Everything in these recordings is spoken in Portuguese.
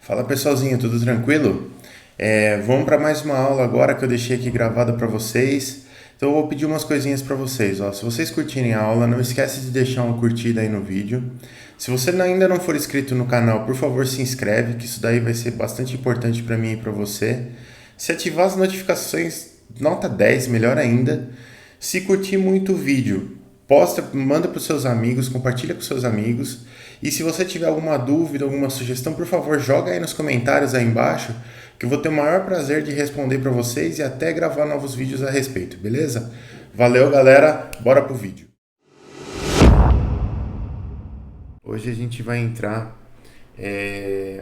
Fala pessoalzinho, tudo tranquilo? Vamos para mais uma aula agora que eu deixei aqui gravada para vocês. Então eu vou pedir umas coisinhas para vocês. Ó. Se vocês curtirem a aula, não esquece de deixar uma curtida aí no vídeo. Se você ainda não for inscrito no canal, por favor se inscreve, que isso daí vai ser bastante importante para mim e para você. Se ativar as notificações, nota 10, melhor ainda. Se curtir muito o vídeo, posta, manda para os seus amigos, compartilha com seus amigos. E se você tiver alguma dúvida, alguma sugestão, por favor, joga aí nos comentários aí embaixo, que eu vou ter o maior prazer de responder para vocês e até gravar novos vídeos a respeito, beleza? Valeu, galera, bora pro vídeo. Hoje a gente vai entrar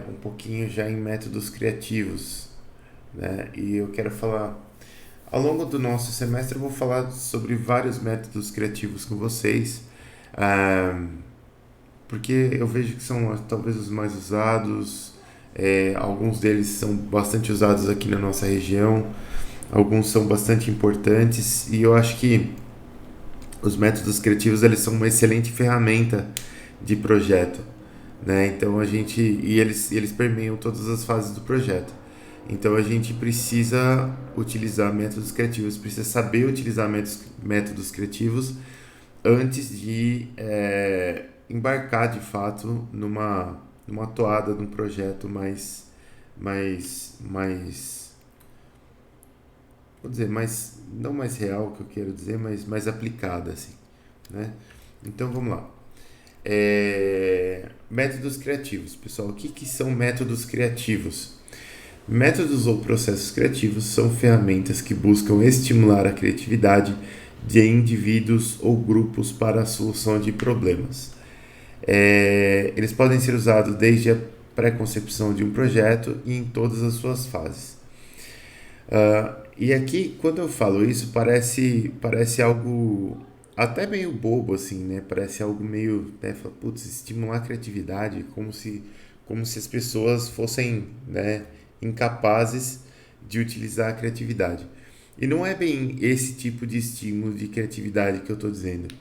um pouquinho já em métodos criativos, né? E eu quero falar, ao longo do nosso semestre, eu vou falar sobre vários métodos criativos com vocês. Ah, porque eu vejo que são talvez os mais usados, alguns deles são bastante usados aqui na nossa região, alguns são bastante importantes e eu acho que os métodos criativos eles são uma excelente ferramenta de projeto, né? Então eles permeiam todas as fases do projeto. Então a gente precisa utilizar métodos criativos, precisa saber utilizar métodos criativos antes de embarcar de fato numa toada, num projeto mais, vou dizer, não mais real que eu quero dizer, mas mais aplicada, assim, né? Então vamos lá. Métodos criativos, pessoal. O que são métodos criativos? Métodos ou processos criativos são ferramentas que buscam estimular a criatividade de indivíduos ou grupos para a solução de problemas. Eles podem ser usados desde a pré-concepção de um projeto e em todas as suas fases. E aqui, quando eu falo isso, parece algo até meio bobo, assim, né? Parece algo meio, né? Putz, estimular a criatividade, como se as pessoas fossem, né, incapazes de utilizar a criatividade. E não é bem esse tipo de estímulo de criatividade que eu estou dizendo.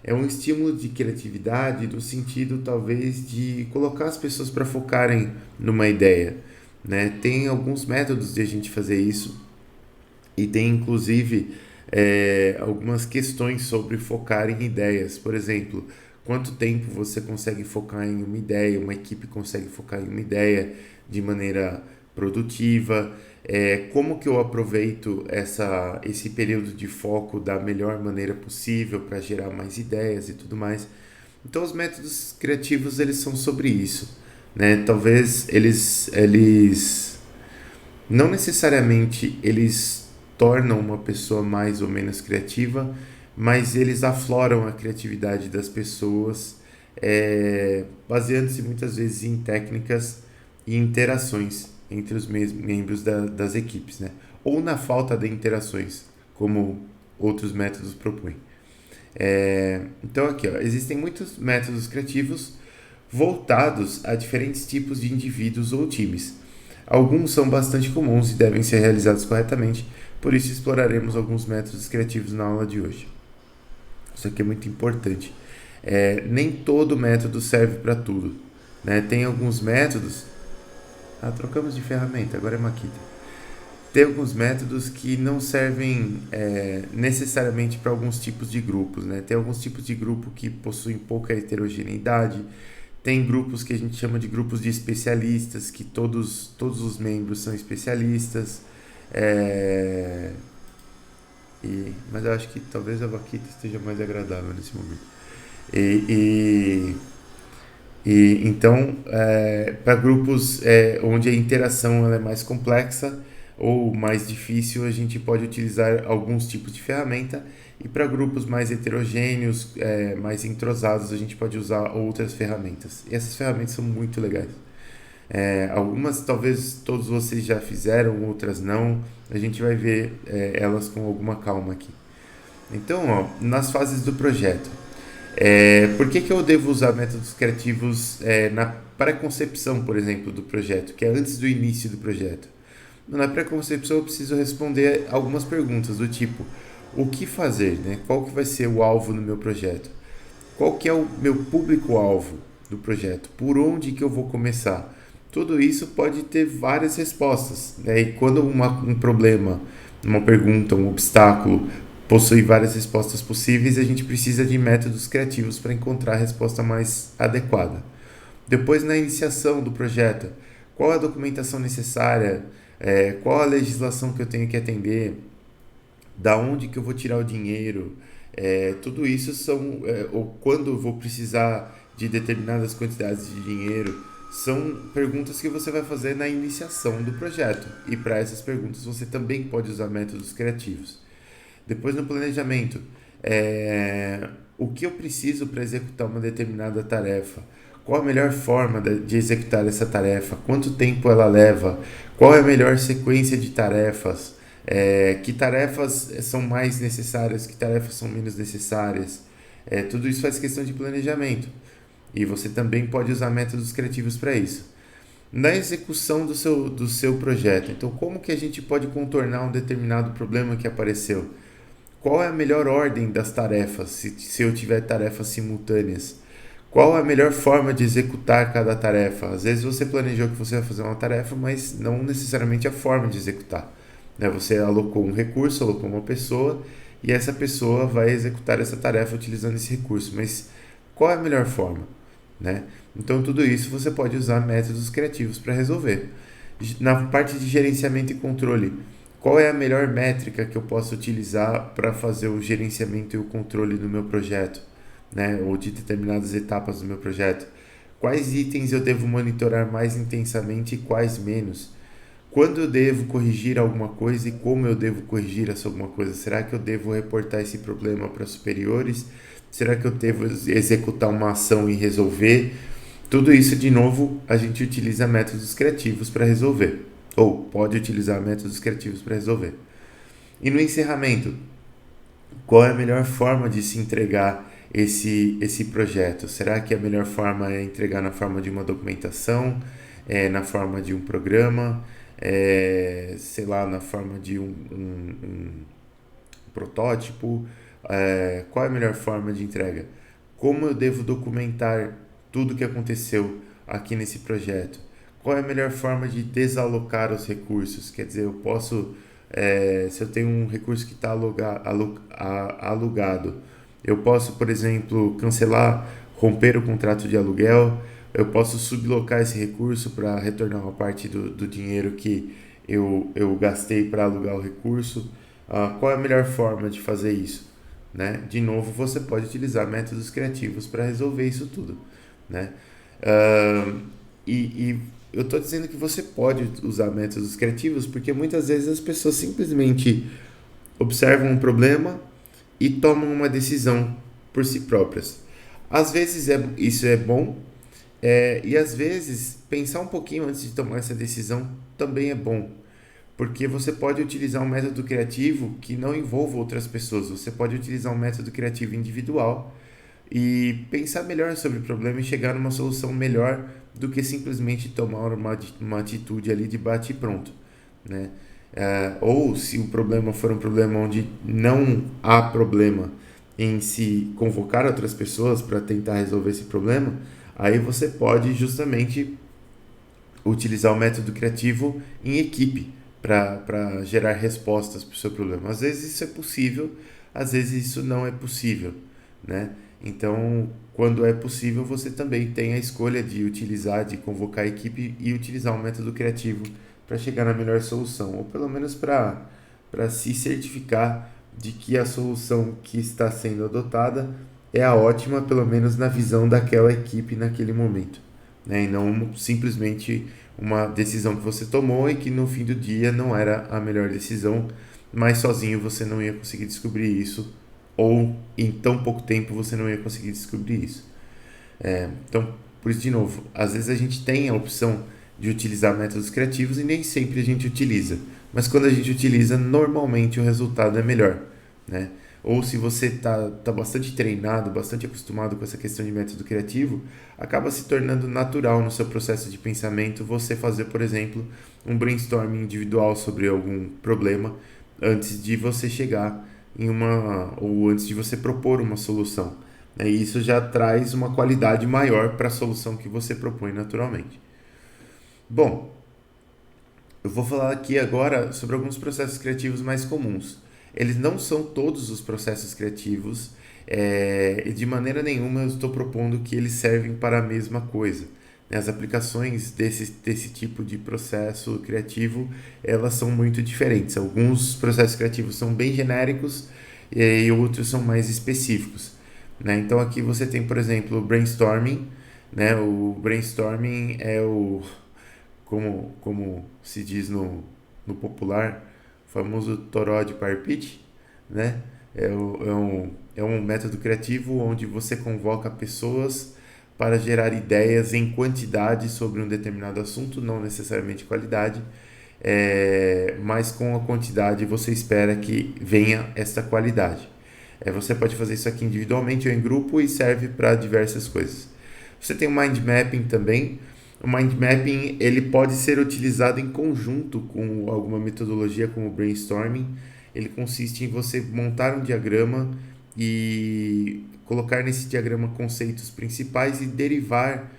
É um estímulo de criatividade no sentido, talvez, de colocar as pessoas para focarem numa ideia, né? Tem alguns métodos de a gente fazer isso e tem, inclusive, algumas questões sobre focar em ideias. Por exemplo, quanto tempo você consegue focar em uma ideia, uma equipe consegue focar em uma ideia de maneira produtiva, como que eu aproveito esse período de foco da melhor maneira possível para gerar mais ideias e tudo mais. Então os métodos criativos eles são sobre isso, né? Talvez eles não necessariamente eles tornam uma pessoa mais ou menos criativa, mas eles afloram a criatividade das pessoas, baseando-se muitas vezes em técnicas e interações entre os membros das equipes, né? Ou na falta de interações, como outros métodos propõem. Então aqui, ó, existem muitos métodos criativos voltados a diferentes tipos de indivíduos ou times. Alguns são bastante comuns e devem ser realizados corretamente, por isso exploraremos alguns métodos criativos na aula de hoje. Isso aqui é muito importante. Nem todo método serve para tudo, né? Tem alguns métodos. Trocamos de ferramenta, agora é Makita. Tem alguns métodos que não servem necessariamente para alguns tipos de grupos, né? Tem alguns tipos de grupo que possuem pouca heterogeneidade. Tem grupos que a gente chama de grupos de especialistas, que todos os membros são especialistas. Mas eu acho que talvez a Makita esteja mais agradável nesse momento. Então, para grupos onde a interação ela é mais complexa ou mais difícil, a gente pode utilizar alguns tipos de ferramenta. E para grupos mais heterogêneos, mais entrosados, a gente pode usar outras ferramentas. E essas ferramentas são muito legais. Algumas talvez todos vocês já fizeram, outras não. A gente vai ver elas com alguma calma aqui. Então, ó, nas fases do projeto. Por que eu devo usar métodos criativos na pré-concepção, por exemplo, do projeto, que é antes do início do projeto? Na pré-concepção eu preciso responder algumas perguntas do tipo: o que fazer, né? Qual que vai ser o alvo no meu projeto? Qual que é o meu público-alvo do projeto? Por onde que eu vou começar? tudo isso pode ter várias respostas, né? E quando um problema, uma pergunta, um obstáculo possui várias respostas possíveis, a gente precisa de métodos criativos para encontrar a resposta mais adequada. Depois, na iniciação do projeto, qual é a documentação necessária? Qual a legislação que eu tenho que atender? Da onde que eu vou tirar o dinheiro? Tudo isso ou quando eu vou precisar de determinadas quantidades de dinheiro, são perguntas que você vai fazer na iniciação do projeto. E para essas perguntas você também pode usar métodos criativos. Depois, no planejamento, o que eu preciso para executar uma determinada tarefa? Qual a melhor forma de executar essa tarefa? Quanto tempo ela leva? Qual é a melhor sequência de tarefas? Que tarefas são mais necessárias? Que tarefas são menos necessárias? Tudo isso faz questão de planejamento. E você também pode usar métodos criativos para isso. Na execução do seu projeto, então como que a gente pode contornar um determinado problema que apareceu? Qual é a melhor ordem das tarefas, se eu tiver tarefas simultâneas? Qual é a melhor forma de executar cada tarefa? Às vezes você planejou que você vai fazer uma tarefa, mas não necessariamente a forma de executar, né? Você alocou um recurso, alocou uma pessoa, e essa pessoa vai executar essa tarefa utilizando esse recurso, mas qual é a melhor forma, né? Então tudo isso você pode usar métodos criativos para resolver. Na parte de gerenciamento e controle, qual é a melhor métrica que eu posso utilizar para fazer o gerenciamento e o controle do meu projeto, né? Ou de determinadas etapas do meu projeto? Quais itens eu devo monitorar mais intensamente e quais menos? Quando eu devo corrigir alguma coisa e como eu devo corrigir essa alguma coisa? Será que eu devo reportar esse problema para superiores? Será que eu devo executar uma ação e resolver? Tudo isso, de novo, a gente utiliza métodos criativos para resolver. Ou pode utilizar métodos criativos para resolver. E no encerramento, qual é a melhor forma de se entregar esse projeto? Será que a melhor forma é entregar na forma de uma documentação, na forma de um programa, sei lá, na forma de um protótipo? Qual é a melhor forma de entrega? Como eu devo documentar tudo o que aconteceu aqui nesse projeto? Qual é a melhor forma de desalocar os recursos? Quer dizer, eu posso, se eu tenho um recurso que está alugado, eu posso, por exemplo, cancelar, romper o contrato de aluguel, eu posso sublocar esse recurso para retornar uma parte do dinheiro que eu gastei para alugar o recurso. Qual é a melhor forma de fazer isso, né? De novo, você pode utilizar métodos criativos para resolver isso tudo, né? E eu estou dizendo que você pode usar métodos criativos porque muitas vezes as pessoas simplesmente observam um problema e tomam uma decisão por si próprias. Às vezes isso é bom, e às vezes pensar um pouquinho antes de tomar essa decisão também é bom, porque você pode utilizar um método criativo que não envolva outras pessoas. Você pode utilizar um método criativo individual e pensar melhor sobre o problema e chegar numa solução melhor do que simplesmente tomar uma atitude ali de bate e pronto, né? Ou se o problema for um problema onde não há problema em se convocar outras pessoas para tentar resolver esse problema, aí você pode justamente utilizar o método criativo em equipe para gerar respostas para o seu problema. Às vezes isso é possível, às vezes isso não é possível, né? Então, quando é possível, você também tem a escolha de utilizar, de convocar a equipe e utilizar um método criativo para chegar na melhor solução, ou pelo menos para se certificar de que a solução que está sendo adotada é a ótima, pelo menos na visão daquela equipe naquele momento, né? E não simplesmente uma decisão que você tomou e que no fim do dia não era a melhor decisão, mas sozinho você não ia conseguir descobrir isso, ou em tão pouco tempo você não ia conseguir descobrir isso. Então, por isso, de novo, às vezes a gente tem a opção de utilizar métodos criativos e nem sempre a gente utiliza, mas quando a gente utiliza, normalmente o resultado é melhor, né? Ou se você tá bastante treinado, bastante acostumado com essa questão de método criativo, acaba se tornando natural no seu processo de pensamento você fazer, por exemplo, um brainstorming individual sobre algum problema antes de você chegar ou antes de você propor uma solução, né? E isso já traz uma qualidade maior para a solução que você propõe naturalmente. Bom, eu vou falar aqui agora sobre alguns processos criativos mais comuns. Eles não são todos os processos criativos, e de maneira nenhuma eu estou propondo que eles servem para a mesma coisa. As aplicações desse tipo de processo criativo, elas são muito diferentes. Alguns processos criativos são bem genéricos e outros são mais específicos, né? Então aqui você tem, por exemplo, o brainstorming, né? O brainstorming é como se diz no popular, famoso toró de parpite, né? É um método criativo onde você convoca pessoas para gerar ideias em quantidade sobre um determinado assunto, não necessariamente qualidade, mas com a quantidade você espera que venha esta qualidade. Você pode fazer isso aqui individualmente ou em grupo e serve para diversas coisas. Você tem o mind mapping também. O mind mapping ele pode ser utilizado em conjunto com alguma metodologia como o brainstorming. Ele consiste em você montar um diagrama e colocar nesse diagrama conceitos principais e derivar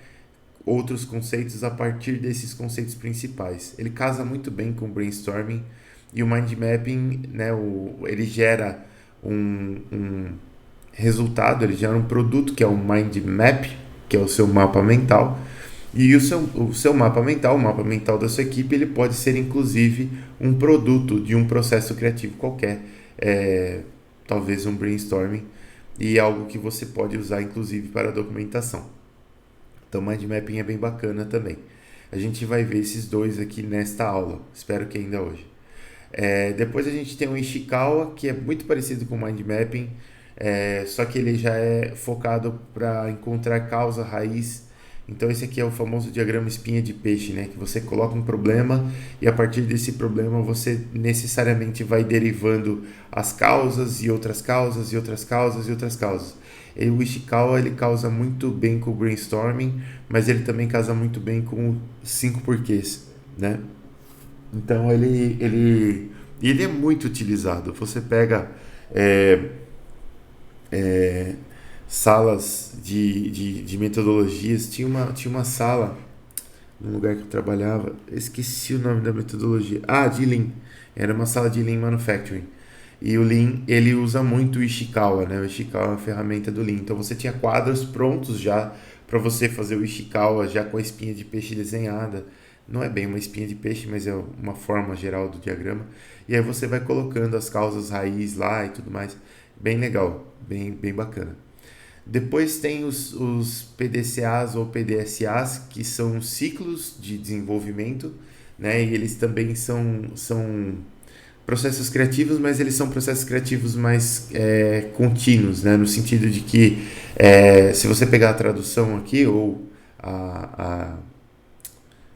outros conceitos a partir desses conceitos principais. Ele casa muito bem com o brainstorming e o mind mapping, né, ele gera um resultado, ele gera um produto que é o mind map, que é o seu mapa mental. E o seu mapa mental, o mapa mental da sua equipe, ele pode ser inclusive um produto de um processo criativo qualquer, talvez um brainstorming, e algo que você pode usar inclusive para documentação. Então, mind mapping é bem bacana também. A gente vai ver esses dois aqui nesta aula, espero que ainda hoje. Depois a gente tem o Ishikawa, que é muito parecido com o mind mapping, só que ele já é focado para encontrar causa, raiz. Então esse aqui é o famoso diagrama espinha de peixe, né? Que você coloca um problema e a partir desse problema você necessariamente vai derivando as causas e outras causas e outras causas e outras causas. E o Ishikawa ele causa muito bem com o brainstorming, mas ele também casa muito bem com os 5 porquês, né? Então ele é muito utilizado. Você pega é, é, salas de metodologias. Tinha uma sala no lugar que eu trabalhava, eu esqueci o nome da metodologia. De Lean. Era uma sala de Lean Manufacturing. E o Lean, ele usa muito o Ishikawa, né? O Ishikawa é uma ferramenta do Lean. Então você tinha quadros prontos já para você fazer o Ishikawa já com a espinha de peixe desenhada. Não é bem uma espinha de peixe, mas é uma forma geral do diagrama. E aí você vai colocando as causas raiz lá e tudo mais. Bem legal, bem bacana. Depois tem os PDCAs ou PDSAs, que são ciclos de desenvolvimento, né? E eles também são processos criativos, mas eles são processos criativos mais contínuos, né? No sentido de que, se você pegar a tradução aqui, ou a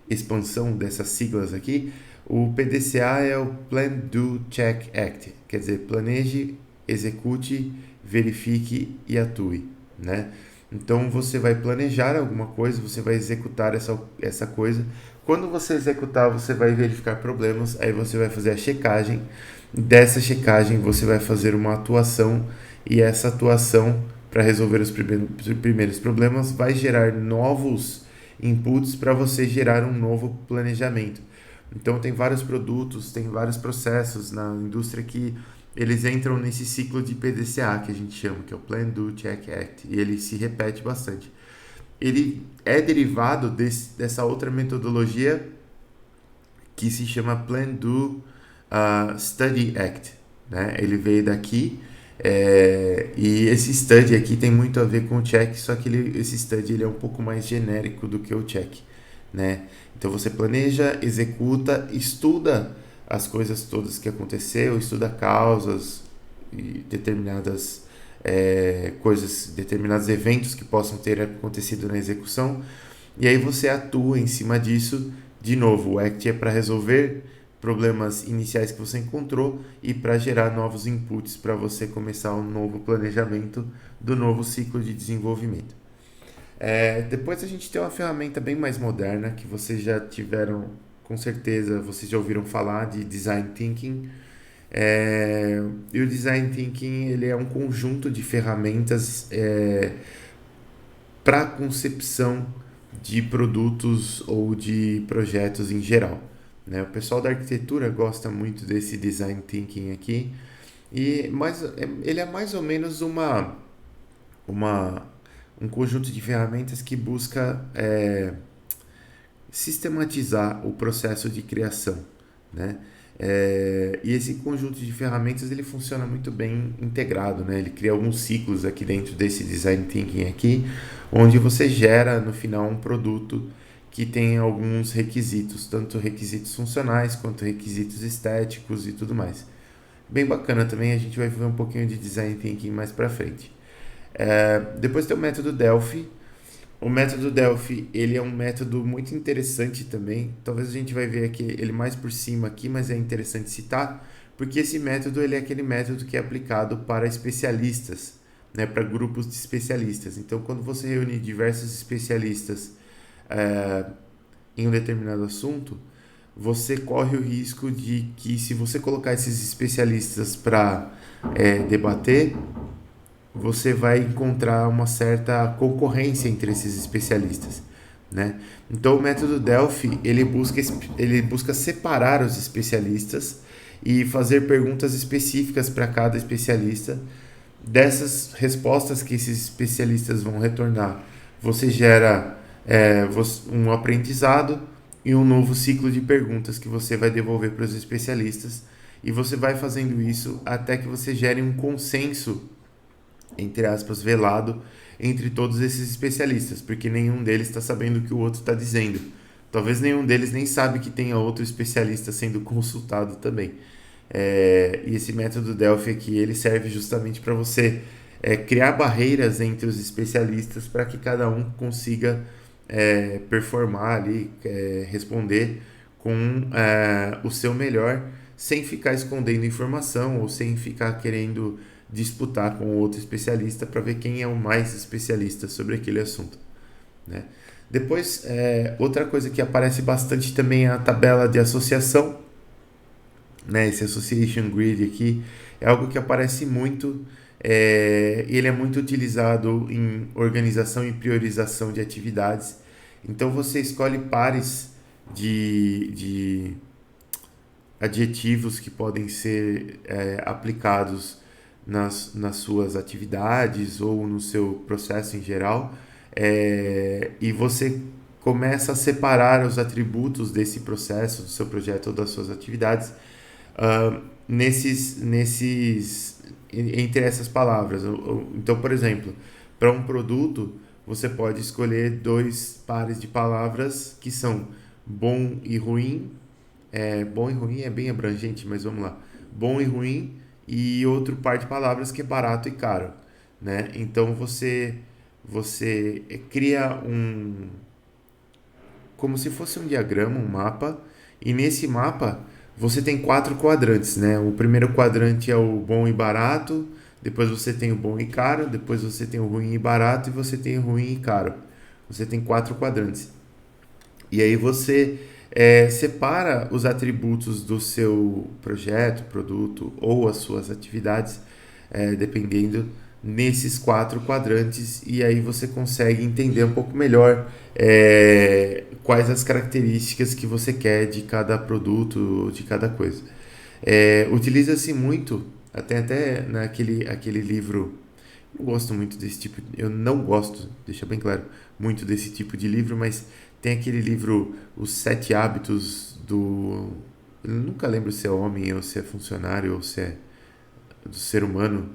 expansão dessas siglas aqui, o PDCA é o Plan, Do, Check, Act, quer dizer, planeje, execute, verifique e atue, né? Então você vai planejar alguma coisa, você vai executar essa coisa. Quando você executar, você vai verificar problemas, aí você vai fazer a checagem. Dessa checagem, você vai fazer uma atuação e essa atuação para resolver os primeiros problemas vai gerar novos inputs para você gerar um novo planejamento. Então tem vários produtos, tem vários processos na indústria que eles entram nesse ciclo de PDCA que a gente chama, que é o Plan, Do, Check, Act, e ele se repete bastante. Ele é derivado dessa outra metodologia que se chama Plan, Do, Study, Act, né? Ele veio daqui, e esse study aqui tem muito a ver com o check, só que esse study ele é um pouco mais genérico do que o check, né? Então você planeja, executa, estuda as coisas todas que aconteceu, estuda causas e determinadas coisas, determinados eventos que possam ter acontecido na execução, e aí você atua em cima disso. De novo, o ACT é para resolver problemas iniciais que você encontrou e para gerar novos inputs para você começar um novo planejamento do novo ciclo de desenvolvimento. Depois a gente tem uma ferramenta bem mais moderna que vocês já tiveram, com certeza, vocês já ouviram falar de Design Thinking. E o Design Thinking ele é um conjunto de ferramentas para a concepção de produtos ou de projetos em geral, né? O pessoal da arquitetura gosta muito desse design thinking aqui, ele é mais ou menos uma, um conjunto de ferramentas que busca sistematizar o processo de criação, né? E esse conjunto de ferramentas ele funciona muito bem integrado, né? Ele cria alguns ciclos aqui dentro desse design thinking aqui, onde você gera no final um produto que tem alguns requisitos, tanto requisitos funcionais quanto requisitos estéticos e tudo mais. Bem bacana também, a gente vai ver um pouquinho de design thinking mais para frente. Depois tem o método Delphi. O método Delphi, ele é um método muito interessante também. Talvez a gente vai ver aqui ele mais por cima aqui, mas é interessante citar, porque esse método ele é aquele método que é aplicado para especialistas, né, para grupos de especialistas. Então, quando você reúne diversos especialistas é, em um determinado assunto, você corre o risco de que se você colocar esses especialistas para debater, você vai encontrar uma certa concorrência entre esses especialistas, né? Então o método Delphi ele busca separar os especialistas e fazer perguntas específicas para cada especialista. Dessas respostas que esses especialistas vão retornar, você gera um aprendizado e um novo ciclo de perguntas que você vai devolver para os especialistas, e você vai fazendo isso até que você gere um consenso, entre aspas, velado entre todos esses especialistas, porque nenhum deles está sabendo o que o outro está dizendo. Talvez nenhum deles nem sabe que tenha outro especialista sendo consultado também. E esse método Delphi aqui, ele serve justamente para você criar barreiras entre os especialistas para que cada um consiga performar ali, responder com o seu melhor, sem ficar escondendo informação ou sem ficar querendo disputar com outro especialista para ver quem é o mais especialista sobre aquele assunto, né? Depois, outra coisa que aparece bastante também é a tabela de associação, né? Esse association grid aqui é algo que aparece muito, ele é muito utilizado em organização e priorização de atividades. Então você escolhe pares de adjetivos que podem ser aplicados nas suas atividades ou no seu processo em geral, e você começa a separar os atributos desse processo, do seu projeto ou das suas atividades, entre essas palavras. Então, por exemplo, para um produto, você pode escolher dois pares de palavras que são bom e ruim. Bom e ruim é bem abrangente, mas vamos lá. Bom e ruim, e outro par de palavras que é barato e caro, né? Então você cria como se fosse um diagrama, um mapa, e nesse mapa você tem quatro quadrantes, né? O primeiro quadrante é o bom e barato, depois você tem o bom e caro, depois você tem o ruim e barato, e você tem o ruim e caro. Você tem quatro quadrantes. E aí você separa os atributos do seu projeto, produto ou as suas atividades, dependendo, nesses quatro quadrantes, e aí você consegue entender um pouco melhor quais as características que você quer de cada produto, de cada coisa. Utiliza-se muito, até aquele livro. Eu não gosto, deixa bem claro, muito desse tipo de livro, mas tem aquele livro Os Sete Hábitos do... Eu nunca lembro se é homem ou se é funcionário ou se é do ser humano.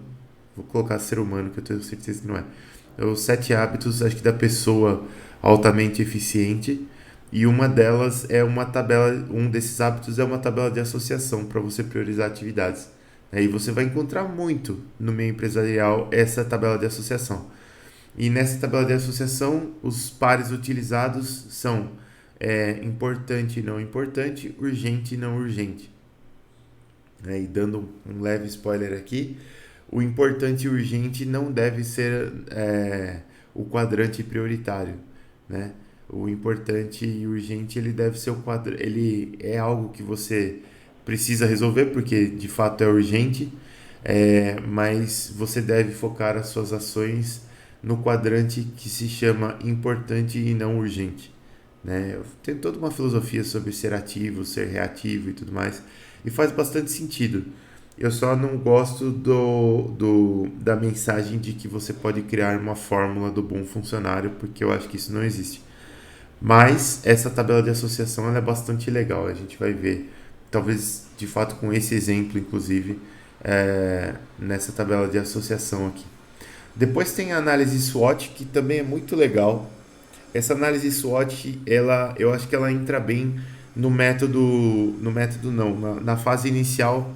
Vou colocar ser humano, que eu tenho certeza que não é. É Os Sete Hábitos, acho que da pessoa altamente eficiente. E uma delas é uma tabela, um desses hábitos é uma tabela de associação para você priorizar atividades. Aí você vai encontrar muito no meio empresarial essa tabela de associação. E nessa tabela de associação, os pares utilizados são importante e não importante, urgente e não urgente. E dando um leve spoiler aqui, o importante e urgente não deve ser o quadrante prioritário, né? O importante e urgente ele deve ser ele é algo que você precisa resolver porque de fato é urgente, mas você deve focar as suas ações no quadrante que se chama importante e não urgente, né? Tem toda uma filosofia sobre ser ativo, ser reativo e tudo mais, e faz bastante sentido. Eu só não gosto da mensagem de que você pode criar uma fórmula do bom funcionário, porque eu acho que isso não existe. Mas essa tabela de associação ela é bastante legal, a gente vai ver, talvez de fato com esse exemplo, inclusive, nessa tabela de associação aqui. Depois tem a análise SWOT, que também é muito legal. Essa análise SWOT, eu acho que ela entra bem no método não, na fase inicial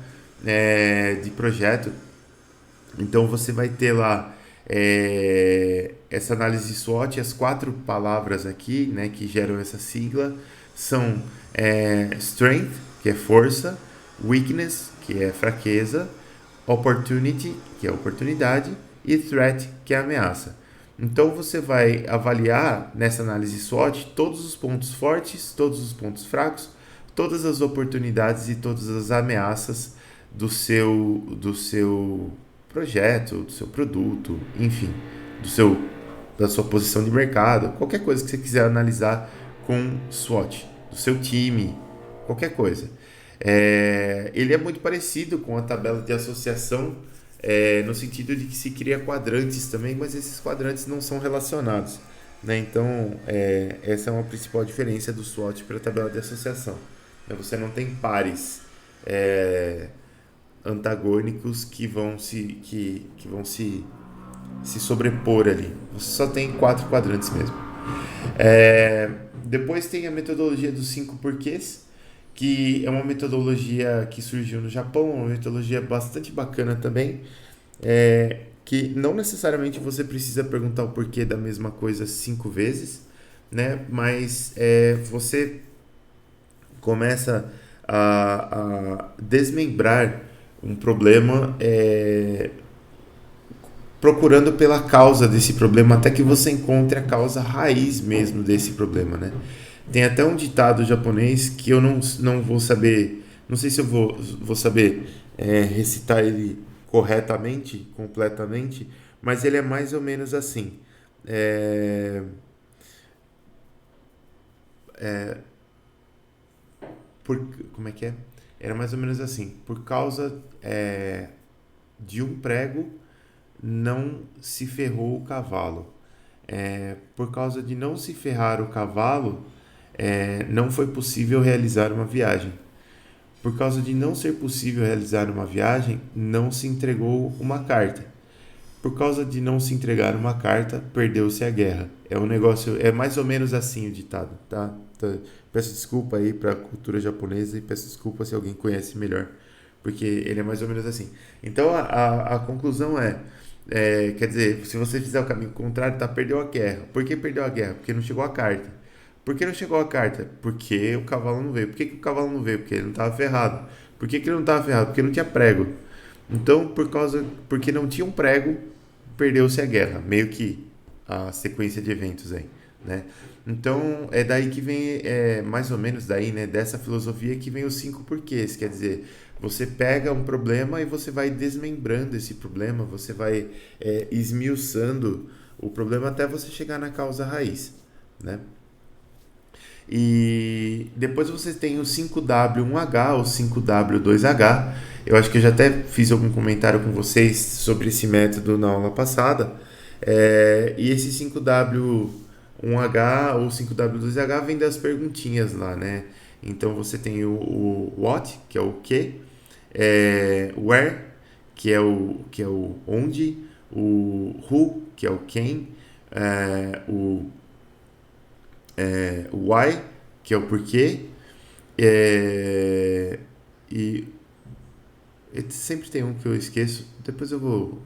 de projeto. Então você vai ter lá essa análise SWOT, as 4 palavras aqui, né, que geram essa sigla, são strength, que é força, weakness, que é fraqueza, opportunity, que é oportunidade, e threat, que é ameaça. Então você vai avaliar nessa análise SWOT todos os pontos fortes, todos os pontos fracos, todas as oportunidades e todas as ameaças do seu projeto, do seu produto, enfim, da sua posição de mercado, qualquer coisa que você quiser analisar com SWOT, do seu time, qualquer coisa. Ele é muito parecido com a tabela de associação, no sentido de que se cria quadrantes também, mas esses quadrantes não são relacionados, né? Então, essa é uma principal diferença do SWOT para a tabela de associação. Você não tem pares antagônicos que vão se sobrepor ali. Você só tem 4 quadrantes mesmo. Depois tem a metodologia dos 5 porquês, que é uma metodologia que surgiu no Japão, uma metodologia bastante bacana também, que não necessariamente você precisa perguntar o porquê da mesma coisa 5 vezes, né? Mas você começa a desmembrar um problema, procurando pela causa desse problema até que você encontre a causa raiz mesmo desse problema, né? Tem até um ditado japonês que eu não vou saber, não sei se eu vou saber recitar ele corretamente, completamente, mas ele é mais ou menos assim. É, por, como é que é? Era mais ou menos assim. Por causa de um prego, não se ferrou o cavalo. Por causa de não se ferrar o cavalo, não foi possível realizar uma viagem. Por causa de não ser possível realizar uma viagem, não se entregou uma carta. Por causa de não se entregar uma carta, perdeu-se a guerra. É um negócio, é mais ou menos assim o ditado, tá? Peço desculpa aí para a cultura japonesa e peço desculpa se alguém conhece melhor, porque ele é mais ou menos assim. Então a conclusão quer dizer, se você fizer o caminho contrário, tá, perdeu a guerra. Por que perdeu a guerra? Porque não chegou a carta. Por que não chegou a carta? Porque o cavalo não veio. Por que o cavalo não veio? Porque ele não estava ferrado. Por que ele não estava ferrado? Porque não tinha prego. Então, porque não tinha um prego, perdeu-se a guerra. Meio que a sequência de eventos aí, né? Então, é daí que vem, mais ou menos daí, né? Dessa filosofia que vem os 5 porquês. Quer dizer, você pega um problema e você vai desmembrando esse problema, você vai esmiuçando o problema até você chegar na causa raiz, né? E depois você tem o 5W1H, o 5W2H. Eu acho que eu já até fiz algum comentário com vocês sobre esse método na aula passada. E esse 5W1H ou 5W2H vem das perguntinhas lá, né? Então você tem o what, que é o que, where, que é o onde, o who, que é o quem, o why, que é o porquê, e sempre tem um que eu esqueço, depois eu vou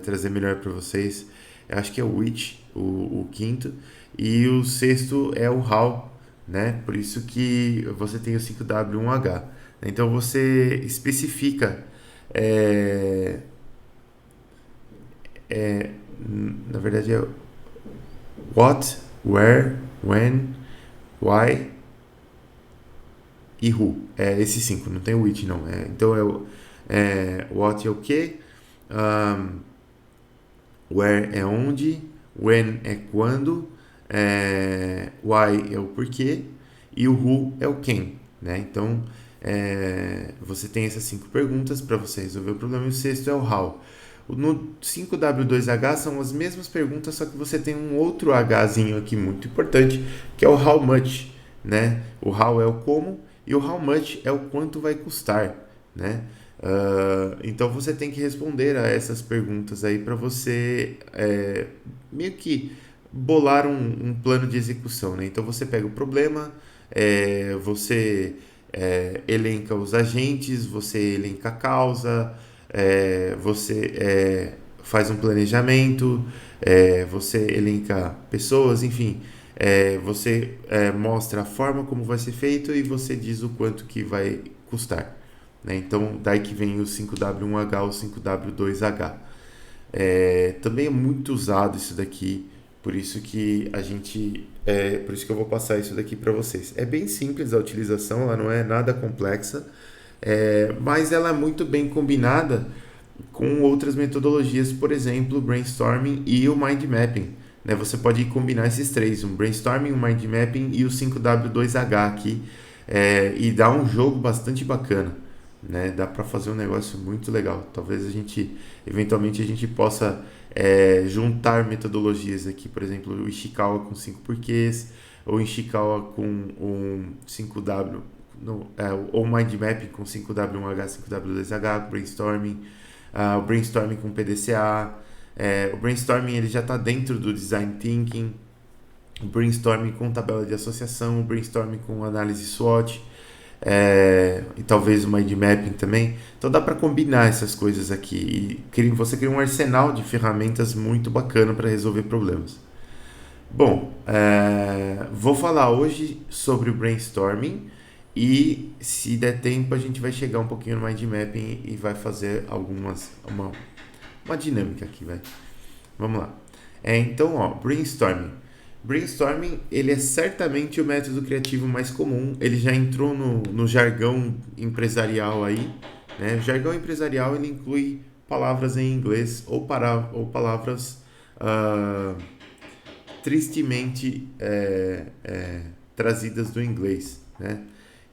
trazer melhor para vocês. Eu acho que é o which, o quinto, e o sexto é o how, né? Por isso que você tem o 5W1H. Então você especifica, é, na verdade é what, where, when, why e who. É esses 5, não tem o which não. Então what é o que, where é onde, when é quando, why é o porquê e o who é o quem, né? Então, você tem essas 5 perguntas para você resolver o problema e o sexto é o how. No 5W2H são as mesmas perguntas, só que você tem um outro Hzinho aqui muito importante, que é o how much, né? O how é o como e o how much é o quanto vai custar, né? Então você tem que responder a essas perguntas aí para você meio que bolar um plano de execução, né? Então você pega o problema, você elenca os agentes, você elenca a causa, você faz um planejamento, você elenca pessoas, enfim, você mostra a forma como vai ser feito e você diz o quanto que vai custar, né? Então, daí que vem o 5W1H ou 5W2H. Também é muito usado isso daqui, por isso que por isso que eu vou passar isso daqui para vocês. É bem simples a utilização, ela não é nada complexa, mas ela é muito bem combinada com outras metodologias, por exemplo, o brainstorming e o mind mapping, né? Você pode combinar esses três, um brainstorming, um mind mapping e o 5W2H aqui, e dá um jogo bastante bacana, né? Dá para fazer um negócio muito legal. Talvez eventualmente a gente possa juntar metodologias aqui, por exemplo, o Ishikawa com 5 porquês, ou Ishikawa com um 5W, ou mind mapping com 5W1H, 5W2H, brainstorming, o brainstorming com PDCA, o brainstorming ele já está dentro do design thinking, o brainstorming com tabela de associação, o brainstorming com análise SWOT, e talvez o mind mapping também. Então dá para combinar essas coisas aqui e você cria um arsenal de ferramentas muito bacana para resolver problemas. Bom, vou falar hoje sobre o brainstorming e se der tempo a gente vai chegar um pouquinho no mind mapping e vai fazer uma dinâmica aqui, vai. Vamos lá. Então, brainstorming. Brainstorming, ele é certamente o método criativo mais comum. Ele já entrou no jargão empresarial aí, né? O jargão empresarial, ele inclui palavras em inglês ou palavras tristemente trazidas do inglês, né?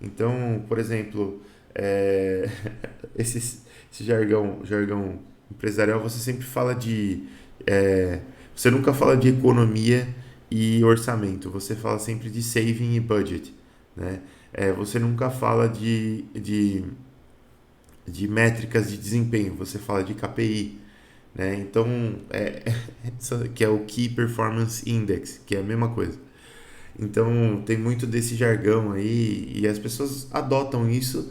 Então, por exemplo, esse jargão empresarial, você sempre fala você nunca fala de economia e orçamento, você fala sempre de saving e budget, né? Você nunca fala de métricas de desempenho, você fala de KPI, né? Então, que é o Key Performance Index, que é a mesma coisa. Então, tem muito desse jargão aí e as pessoas adotam isso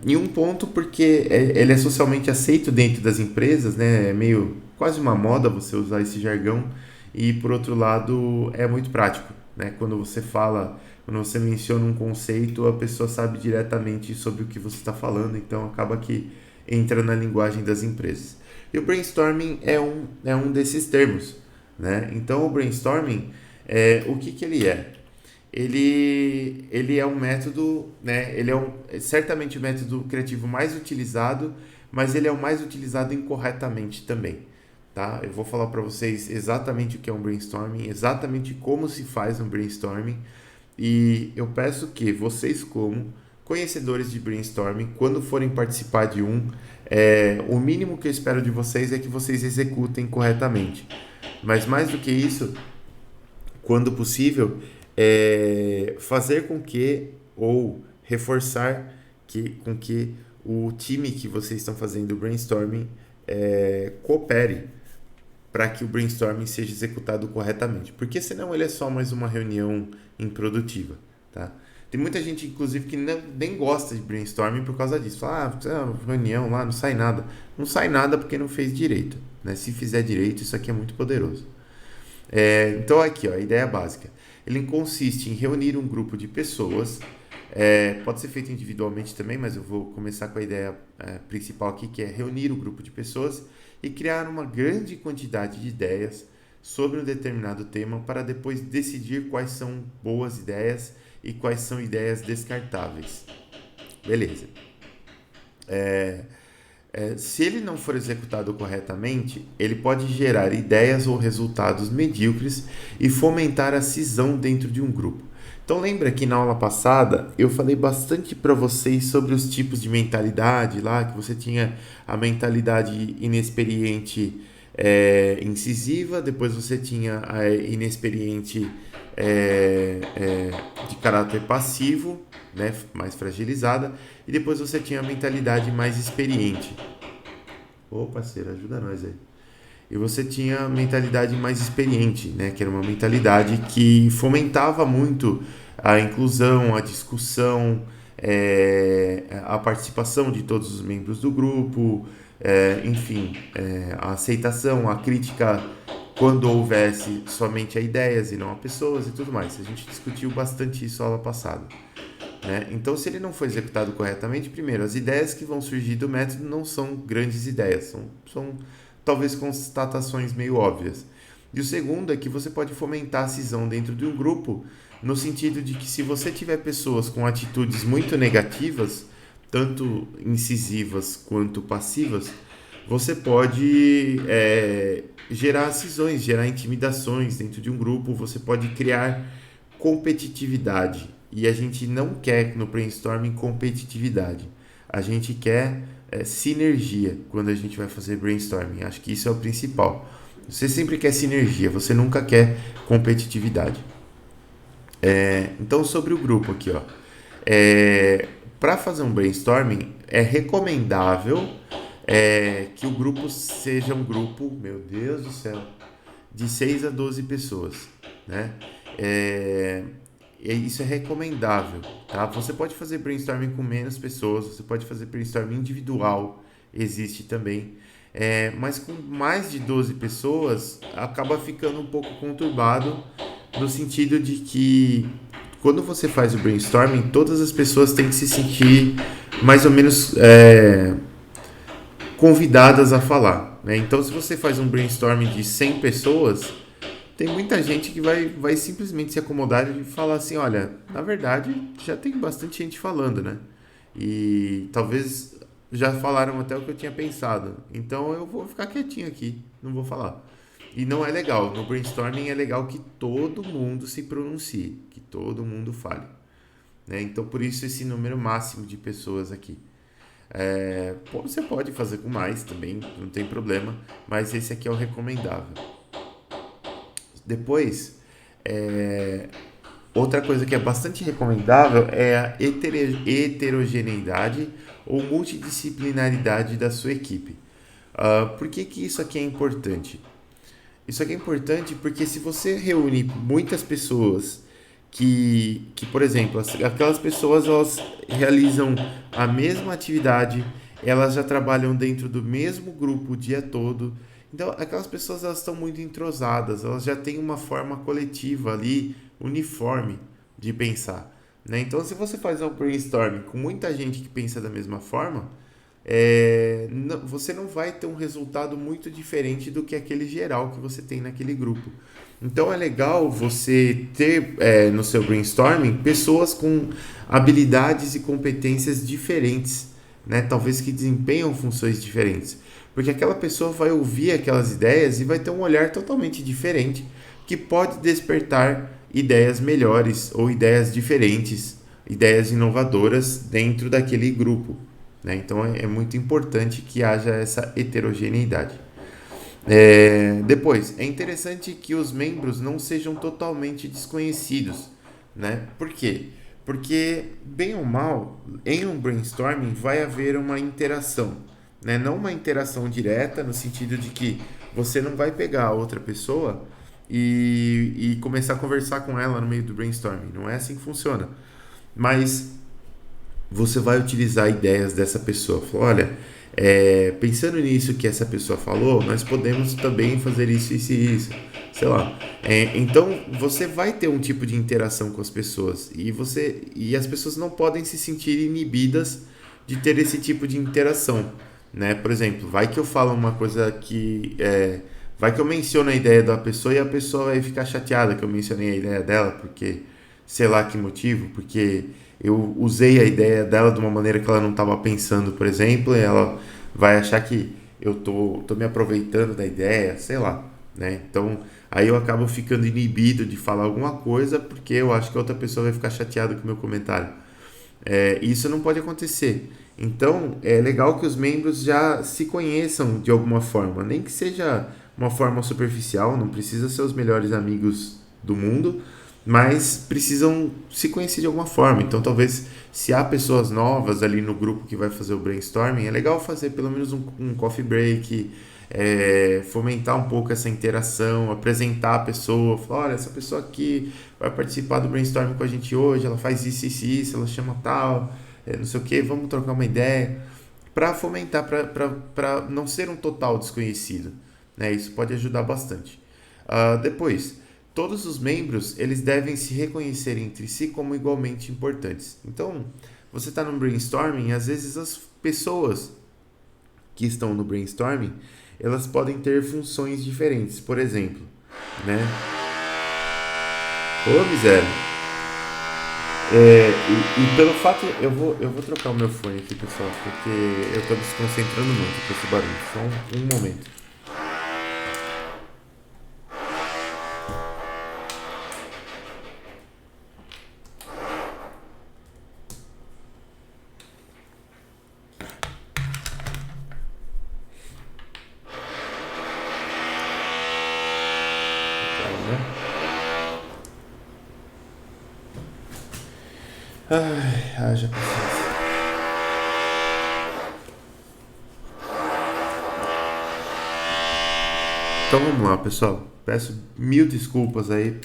em um ponto porque ele é socialmente aceito dentro das empresas, né? É meio quase uma moda você usar esse jargão e, por outro lado, é muito prático, né? Quando você menciona um conceito, a pessoa sabe diretamente sobre o que você está falando, então acaba que entra na linguagem das empresas. E o brainstorming é um desses termos, né? Então, o brainstorming, o que ele é? Ele é um método, né? Ele é certamente o método criativo mais utilizado, mas ele é o mais utilizado incorretamente também, tá? Eu vou falar para vocês exatamente o que é um brainstorming, exatamente como se faz um brainstorming, e eu peço que vocês, como conhecedores de brainstorming, quando forem participar de o mínimo que eu espero de vocês é que vocês executem corretamente. Mas mais do que isso, quando possível, fazer com que, ou reforçar com que o time que vocês estão fazendo o brainstorming coopere para que o brainstorming seja executado corretamente. Porque senão ele é só mais uma reunião improdutiva, tá? Tem muita gente, inclusive, que nem gosta de brainstorming por causa disso. Fala, reunião lá, não sai nada. Não sai nada porque não fez direito, né? Se fizer direito, isso aqui é muito poderoso. Então, aqui, ó, a ideia básica. Ele consiste em reunir um grupo de pessoas. Pode ser feito individualmente também, mas eu vou começar com a ideia principal aqui, que é reunir um grupo de pessoas e criar uma grande quantidade de ideias sobre um determinado tema para depois decidir quais são boas ideias e quais são ideias descartáveis. Beleza. Se ele não for executado corretamente, ele pode gerar ideias ou resultados medíocres e fomentar a cisão dentro de um grupo. Então lembra que na aula passada eu falei bastante para vocês sobre os tipos de mentalidade lá, que você tinha a mentalidade inexperiente incisiva, depois você tinha a inexperiente de caráter passivo, né, mais fragilizada, e depois você tinha a mentalidade mais experiente. Ô parceiro, ajuda nós aí. E você tinha a mentalidade mais experiente, né, que era uma mentalidade que fomentava muito a inclusão, a discussão, a participação de todos os membros do grupo, enfim, a aceitação, a crítica quando houvesse somente a ideias e não a pessoas e tudo mais. A gente discutiu bastante isso na aula passada. Né? Então, se ele não for executado corretamente, primeiro, as ideias que vão surgir do método não são grandes ideias, são talvez constatações meio óbvias. E o segundo é que você pode fomentar a cisão dentro de um grupo, no sentido de que se você tiver pessoas com atitudes muito negativas, tanto incisivas quanto passivas, você pode gerar cisões, gerar intimidações dentro de um grupo, você pode criar competitividade. E a gente não quer no brainstorming competitividade. A gente quer sinergia quando a gente vai fazer brainstorming. Acho que isso é o principal. Você sempre quer sinergia, você nunca quer competitividade. Então, sobre o grupo aqui, ó. Para fazer um brainstorming, é recomendável que o grupo seja um grupo, meu Deus do céu, de 6 a 12 pessoas, né? Isso é recomendável, tá? Você pode fazer brainstorming com menos pessoas, você pode fazer brainstorming individual, existe também. Mas com mais de 12 pessoas, acaba ficando um pouco conturbado, no sentido de que quando você faz o brainstorming, todas as pessoas têm que se sentir mais ou menos convidadas a falar, né? Então, se você faz um brainstorming de 100 pessoas, tem muita gente que vai simplesmente se acomodar e falar assim, olha, na verdade já tem bastante gente falando, né? E talvez já falaram até o que eu tinha pensado. Então eu vou ficar quietinho aqui, não vou falar. E não é legal. No brainstorming é legal que todo mundo se pronuncie, que todo mundo fale, né? Então por isso esse número máximo de pessoas aqui. Você pode fazer com mais também, não tem problema, mas esse aqui é o recomendável. Depois, outra coisa que é bastante recomendável é a heterogeneidade ou multidisciplinaridade da sua equipe. Por que isso aqui é importante? Isso aqui é importante porque se você reúne muitas pessoas por exemplo, aquelas pessoas elas realizam a mesma atividade, elas já trabalham dentro do mesmo grupo o dia todo. Então, aquelas pessoas elas estão muito entrosadas, elas já têm uma forma coletiva ali, uniforme de pensar, né? Então, se você faz um brainstorming com muita gente que pensa da mesma forma, você não vai ter um resultado muito diferente do que aquele geral que você tem naquele grupo. Então é legal você ter no seu brainstorming pessoas com habilidades e competências diferentes, né? Talvez que desempenham funções diferentes. Porque aquela pessoa vai ouvir aquelas ideias e vai ter um olhar totalmente diferente que pode despertar ideias melhores ou ideias diferentes, ideias inovadoras dentro daquele grupo, né? Então é muito importante que haja essa heterogeneidade. Depois, é interessante que os membros não sejam totalmente desconhecidos, né? Por quê? Porque, bem ou mal, em um brainstorming vai haver uma interação, né? Não uma interação direta, no sentido de que você não vai pegar a outra pessoa e começar a conversar com ela no meio do brainstorming. Não é assim que funciona. Mas você vai utilizar ideias dessa pessoa. Olha, pensando nisso que essa pessoa falou, nós podemos também fazer isso, isso e isso. Sei lá. Então, você vai ter um tipo de interação com as pessoas. E as pessoas não podem se sentir inibidas de ter esse tipo de interação, né? Por exemplo, vai que eu falo uma coisa que... vai que eu menciono a ideia da pessoa e a pessoa vai ficar chateada que eu mencionei a ideia dela, porque... sei lá que motivo, porque eu usei a ideia dela de uma maneira que ela não estava pensando, por exemplo, e ela vai achar que eu tô me aproveitando da ideia, sei lá, né? Então, aí eu acabo ficando inibido de falar alguma coisa porque eu acho que a outra pessoa vai ficar chateada com o meu comentário. Isso não pode acontecer. Então, é legal que os membros já se conheçam de alguma forma, nem que seja uma forma superficial, não precisa ser os melhores amigos do mundo, mas precisam se conhecer de alguma forma. Então, talvez, se há pessoas novas ali no grupo que vai fazer o brainstorming, é legal fazer pelo menos um coffee break, fomentar um pouco essa interação, apresentar a pessoa, falar, olha, essa pessoa aqui vai participar do brainstorming com a gente hoje, ela faz isso, ela chama tal, não sei o que, vamos trocar uma ideia, para fomentar, para não ser um total desconhecido, né? Isso pode ajudar bastante. Depois, todos os membros eles devem se reconhecer entre si como igualmente importantes. Então, você está no brainstorming, às vezes as pessoas que estão no brainstorming, elas podem ter funções diferentes. Por exemplo, né? Ô, miséria. E pelo fato, eu vou trocar o meu fone aqui, pessoal, porque eu tô me desconcentrando muito com esse barulho. Só um momento. Calma. Ai, haja paciência. Então vamos lá, pessoal. Peço mil desculpas aí,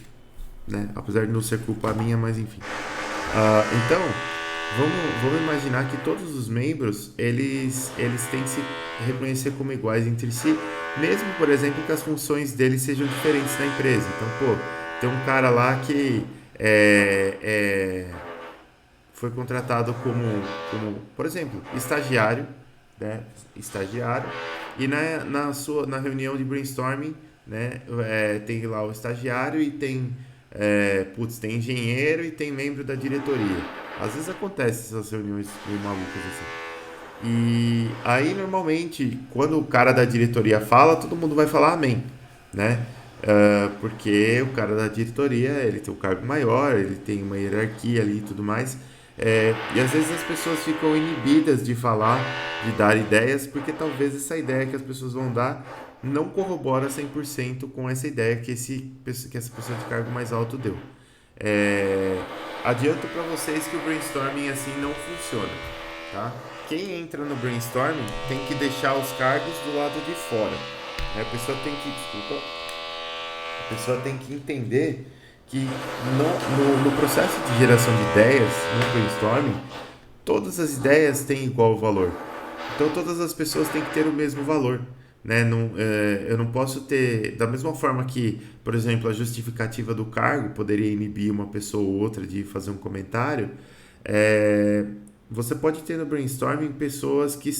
né? Apesar de não ser culpa minha, mas enfim. Então, vamos imaginar que todos os membros, eles têm que se reconhecer como iguais entre si, mesmo, por exemplo, que as funções deles sejam diferentes na empresa. Então, pô, tem um cara lá que foi contratado como, por exemplo, estagiário, né? Estagiário, e na reunião de brainstorming, né? Tem lá o estagiário e tem engenheiro e tem membro da diretoria. Às vezes acontece essas reuniões meio malucas assim. E aí, normalmente, quando o cara da diretoria fala, todo mundo vai falar amém, né? Porque o cara da diretoria, ele tem um cargo maior, ele tem uma hierarquia ali e tudo mais. E às vezes as pessoas ficam inibidas de falar, de dar ideias, porque talvez essa ideia que as pessoas vão dar não corrobora 100% com essa ideia que essa pessoa de cargo mais alto deu. É, Adianto para vocês que o brainstorming assim não funciona, tá? Quem entra no brainstorming tem que deixar os cargos do lado de fora. A pessoa tem que, desculpa, a pessoa tem que entender que no processo de geração de ideias, no brainstorming, todas as ideias têm igual valor. Então todas as pessoas têm que ter o mesmo valor. Né? Eu não posso ter, da mesma forma que, por exemplo, a justificativa do cargo poderia inibir uma pessoa ou outra de fazer um comentário, é, você pode ter no brainstorming pessoas que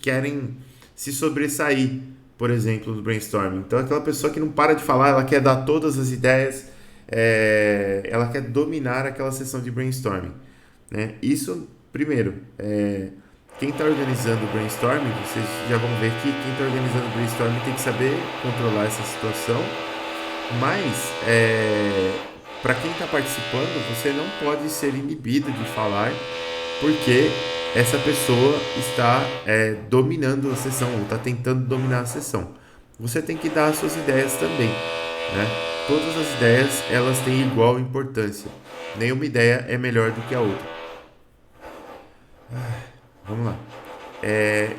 querem se sobressair, por exemplo, no brainstorming. Então, aquela pessoa que não para de falar, ela quer dar todas as ideias, ela quer dominar aquela sessão de brainstorming. Né? Isso, primeiro, quem está organizando o brainstorming, vocês já vão ver que quem está organizando o brainstorming tem que saber controlar essa situação, mas para quem está participando, você não pode ser inibido de falar porque essa pessoa está dominando a sessão ou está tentando dominar a sessão. Você tem que dar as suas ideias também, né? Todas as ideias elas têm igual importância. Nenhuma ideia é melhor do que a outra. Vamos lá.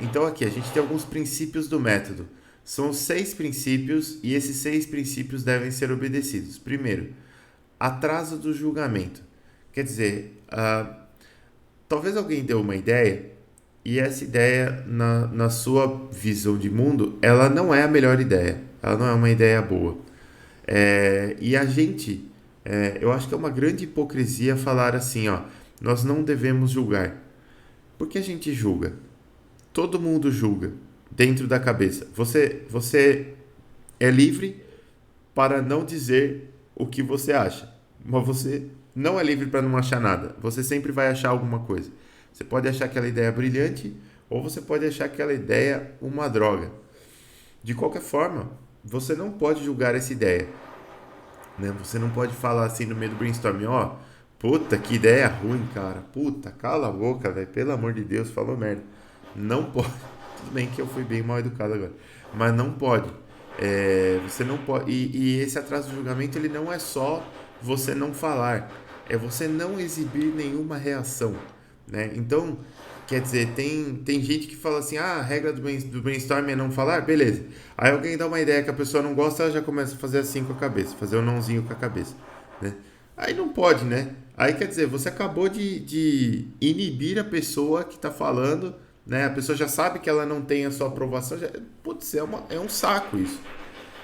Então aqui a gente tem alguns princípios do método. São 6 princípios e esses 6 princípios devem ser obedecidos. Primeiro, atraso do julgamento. Quer dizer, talvez alguém deu uma ideia e essa ideia, na sua visão de mundo, ela não é a melhor ideia. Ela não é uma ideia boa. E a gente, eu acho que é uma grande hipocrisia falar assim, ó, nós não devemos julgar. Por que a gente julga? Todo mundo julga dentro da cabeça. Você é livre para não dizer o que você acha, mas você não é livre para não achar nada. Você sempre vai achar alguma coisa. Você pode achar aquela ideia brilhante, ou você pode achar aquela ideia uma droga. De qualquer forma, você não pode julgar essa ideia, né? Você não pode falar assim no meio do brainstorming, ó, puta, que ideia ruim, cara. Puta, cala a boca, velho. Pelo amor de Deus, falou merda. Não pode. Tudo bem que eu fui bem mal educado agora, mas não pode. Você não pode. E esse atraso de julgamento, ele não é só você não falar, é você não exibir nenhuma reação, né? Então, quer dizer, tem gente que fala assim, ah, a regra do brainstorming é não falar, beleza. Aí alguém dá uma ideia que a pessoa não gosta, ela já começa a fazer assim com a cabeça, fazer um nãozinho com a cabeça, né? Aí não pode, né? Aí quer dizer, você acabou de inibir a pessoa que está falando, né? A pessoa já sabe que ela não tem a sua aprovação, já, putz, é um saco isso.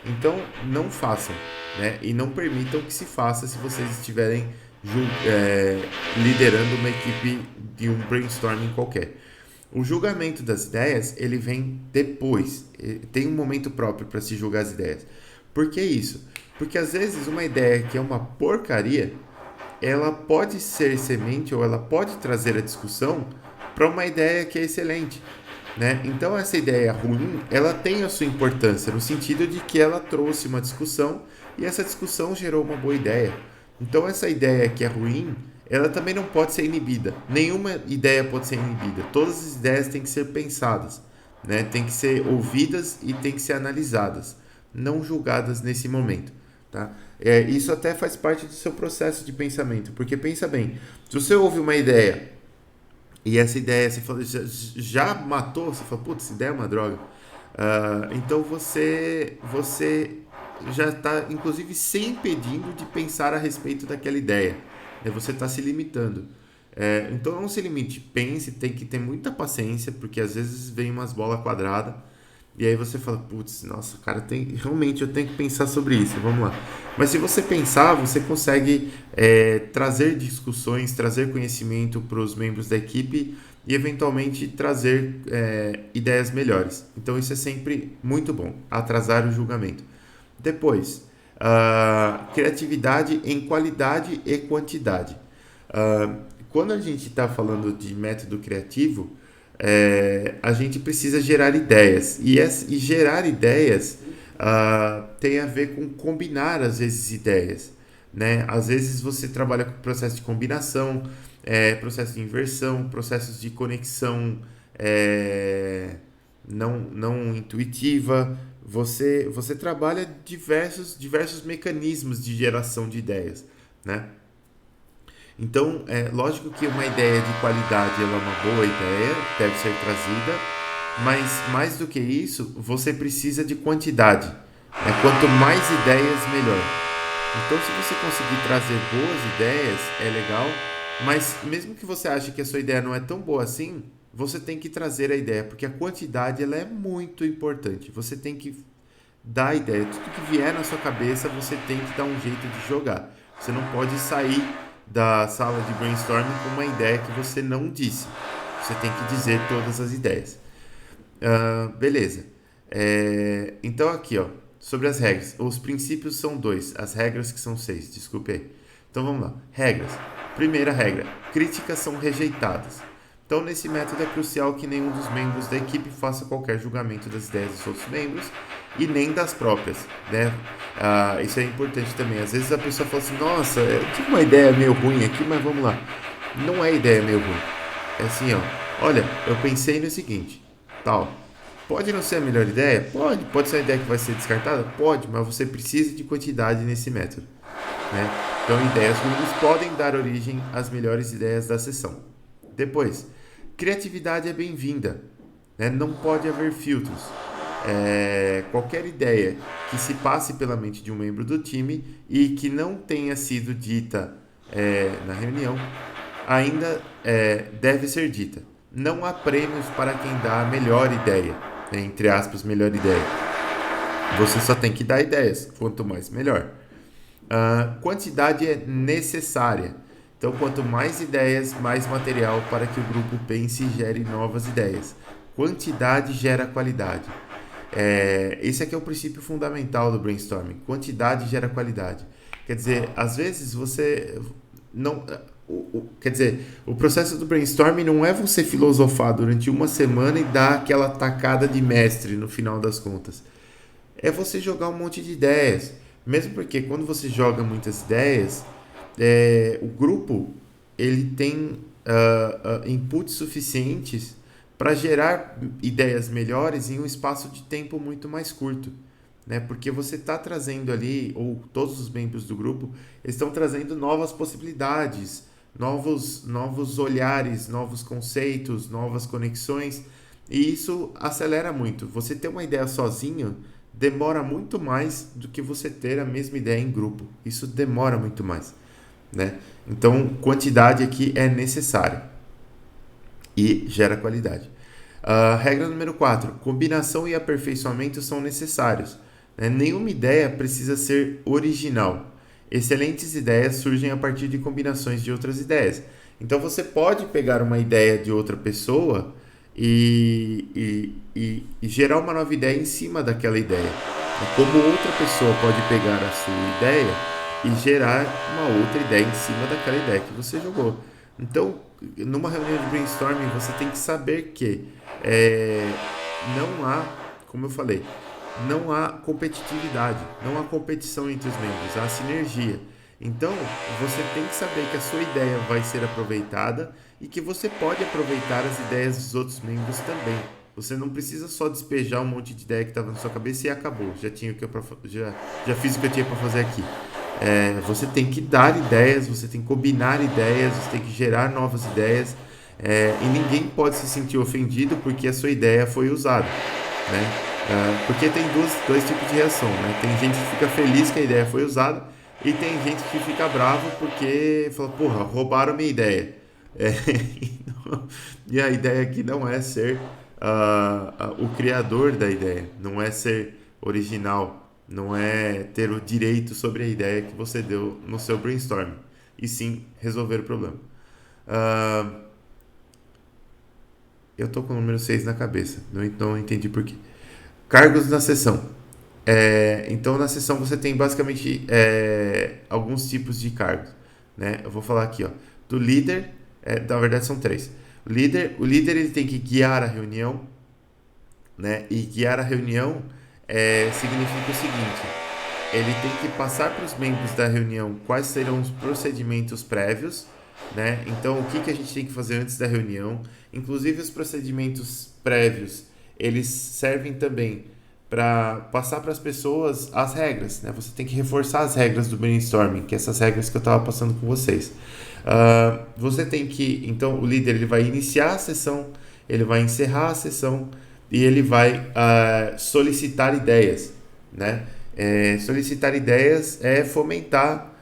Então, não façam, né? E não permitam que se faça se vocês estiverem liderando uma equipe de um brainstorming qualquer. O julgamento das ideias, ele vem depois. Tem um momento próprio para se julgar as ideias. Por que isso? Porque às vezes uma ideia que é uma porcaria, ela pode ser semente ou ela pode trazer a discussão para uma ideia que é excelente, né? Então essa ideia ruim, ela tem a sua importância no sentido de que ela trouxe uma discussão e essa discussão gerou uma boa ideia. Então essa ideia que é ruim, ela também não pode ser inibida. Nenhuma ideia pode ser inibida. Todas as ideias têm que ser pensadas, né? Tem que ser ouvidas e tem que ser analisadas, não julgadas nesse momento, tá? Isso até faz parte do seu processo de pensamento, porque pensa bem, se você ouve uma ideia e essa ideia você fala, já matou, você fala, putz, essa ideia é uma droga. Então você já está, inclusive, se impedindo de pensar a respeito daquela ideia. Você está se limitando. Então não se limite, pense, tem que ter muita paciência, porque às vezes vem umas bolas quadradas e aí você fala, putz, nossa, cara, realmente eu tenho que pensar sobre isso, vamos lá. Mas se você pensar, você consegue trazer discussões, trazer conhecimento para os membros da equipe e eventualmente trazer ideias melhores. Então isso é sempre muito bom, atrasar o julgamento. Depois, criatividade em qualidade e quantidade. Quando a gente está falando de método criativo, a gente precisa gerar ideias. E gerar ideias tem a ver com combinar, às vezes, ideias, né? Às vezes você trabalha com processo de combinação, processo de inversão, processos de conexão não intuitiva. Você trabalha diversos mecanismos de geração de ideias, né? Então, é lógico que uma ideia de qualidade ela é uma boa ideia, deve ser trazida, mas mais do que isso, você precisa de quantidade, né? Quanto mais ideias, melhor. Então, se você conseguir trazer boas ideias, é legal, mas mesmo que você ache que a sua ideia não é tão boa assim, você tem que trazer a ideia, porque a quantidade ela é muito importante. Você tem que dar a ideia. Tudo que vier na sua cabeça, você tem que dar um jeito de jogar. Você não pode sair da sala de brainstorming com uma ideia que você não disse. Você tem que dizer todas as ideias. Beleza. Então aqui, ó, sobre as regras. Os princípios são 2, as regras que são 6, desculpe aí. Então vamos lá. Regras. Primeira regra: críticas são rejeitadas. Então, nesse método é crucial que nenhum dos membros da equipe faça qualquer julgamento das ideias dos outros membros e nem das próprias, né? Isso é importante também. Às vezes a pessoa fala assim, nossa, eu tive uma ideia meio ruim aqui, mas vamos lá. Não é ideia meio ruim. É assim, ó. Olha, eu pensei no seguinte, tal. Pode não ser a melhor ideia? Pode ser uma ideia que vai ser descartada? Pode, mas você precisa de quantidade nesse método, né? Então, ideias ruins podem dar origem às melhores ideias da sessão. Depois, criatividade é bem-vinda, né? Não pode haver filtros. Qualquer ideia que se passe pela mente de um membro do time e que não tenha sido dita na reunião, ainda deve ser dita. Não há prêmios para quem dá a melhor ideia, né? Entre aspas, melhor ideia. Você só tem que dar ideias, quanto mais melhor. Quantidade é necessária. Então, quanto mais ideias, mais material para que o grupo pense e gere novas ideias. Quantidade gera qualidade. Esse aqui é o princípio fundamental do brainstorming. Quantidade gera qualidade. Quer dizer, às vezes você não... quer dizer, o processo do brainstorming não é você filosofar durante uma semana e dar aquela tacada de mestre no final das contas. É você jogar um monte de ideias. Mesmo porque quando você joga muitas ideias, o grupo ele tem inputs suficientes para gerar ideias melhores em um espaço de tempo muito mais curto, né? Porque você está trazendo ali, ou todos os membros do grupo estão trazendo novas possibilidades, novos olhares, novos conceitos, novas conexões, e isso acelera muito. Você ter uma ideia sozinho demora muito mais do que você ter a mesma ideia em grupo. Isso demora muito mais, né? Então, quantidade aqui é necessária e gera qualidade. Regra número 4. Combinação e aperfeiçoamento são necessários, né? Nenhuma ideia precisa ser original. Excelentes ideias surgem a partir de combinações de outras ideias. Então você pode pegar uma ideia de outra pessoa e gerar uma nova ideia em cima daquela ideia. Como outra pessoa pode pegar a sua ideia e gerar uma outra ideia em cima daquela ideia que você jogou. Então, numa reunião de brainstorming, você tem que saber que não há, como eu falei, não há competitividade, não há competição entre os membros, há sinergia. Então, você tem que saber que a sua ideia vai ser aproveitada e que você pode aproveitar as ideias dos outros membros também. Você não precisa só despejar um monte de ideia que estava na sua cabeça e acabou. Já fiz o que eu tinha para fazer aqui. Você tem que dar ideias, você tem que combinar ideias, você tem que gerar novas ideias. E ninguém pode se sentir ofendido porque a sua ideia foi usada, né? Porque tem dois tipos de reação, né? Tem gente que fica feliz que a ideia foi usada e tem gente que fica bravo porque fala, porra, roubaram minha ideia. É, e a ideia aqui não é ser o criador da ideia, não é ser original, não é ter o direito sobre a ideia que você deu no seu brainstorming, e sim resolver o problema. Eu tô com o número 6 na cabeça, não entendi por quê. Cargos na sessão. Então, na sessão você tem basicamente alguns tipos de cargos, né? Eu vou falar aqui, ó, do líder. Na verdade, são 3. O líder ele tem que guiar a reunião, né? E guiar a reunião significa o seguinte: ele tem que passar para os membros da reunião quais serão os procedimentos prévios, né? Então, o que a gente tem que fazer antes da reunião. Inclusive, os procedimentos prévios, eles servem também para passar para as pessoas as regras, né? Você tem que reforçar as regras do brainstorming, que é essas regras que eu estava passando com vocês. Você tem que, então, o líder ele vai iniciar a sessão, ele vai encerrar a sessão e ele vai solicitar ideias, né? Solicitar ideias é fomentar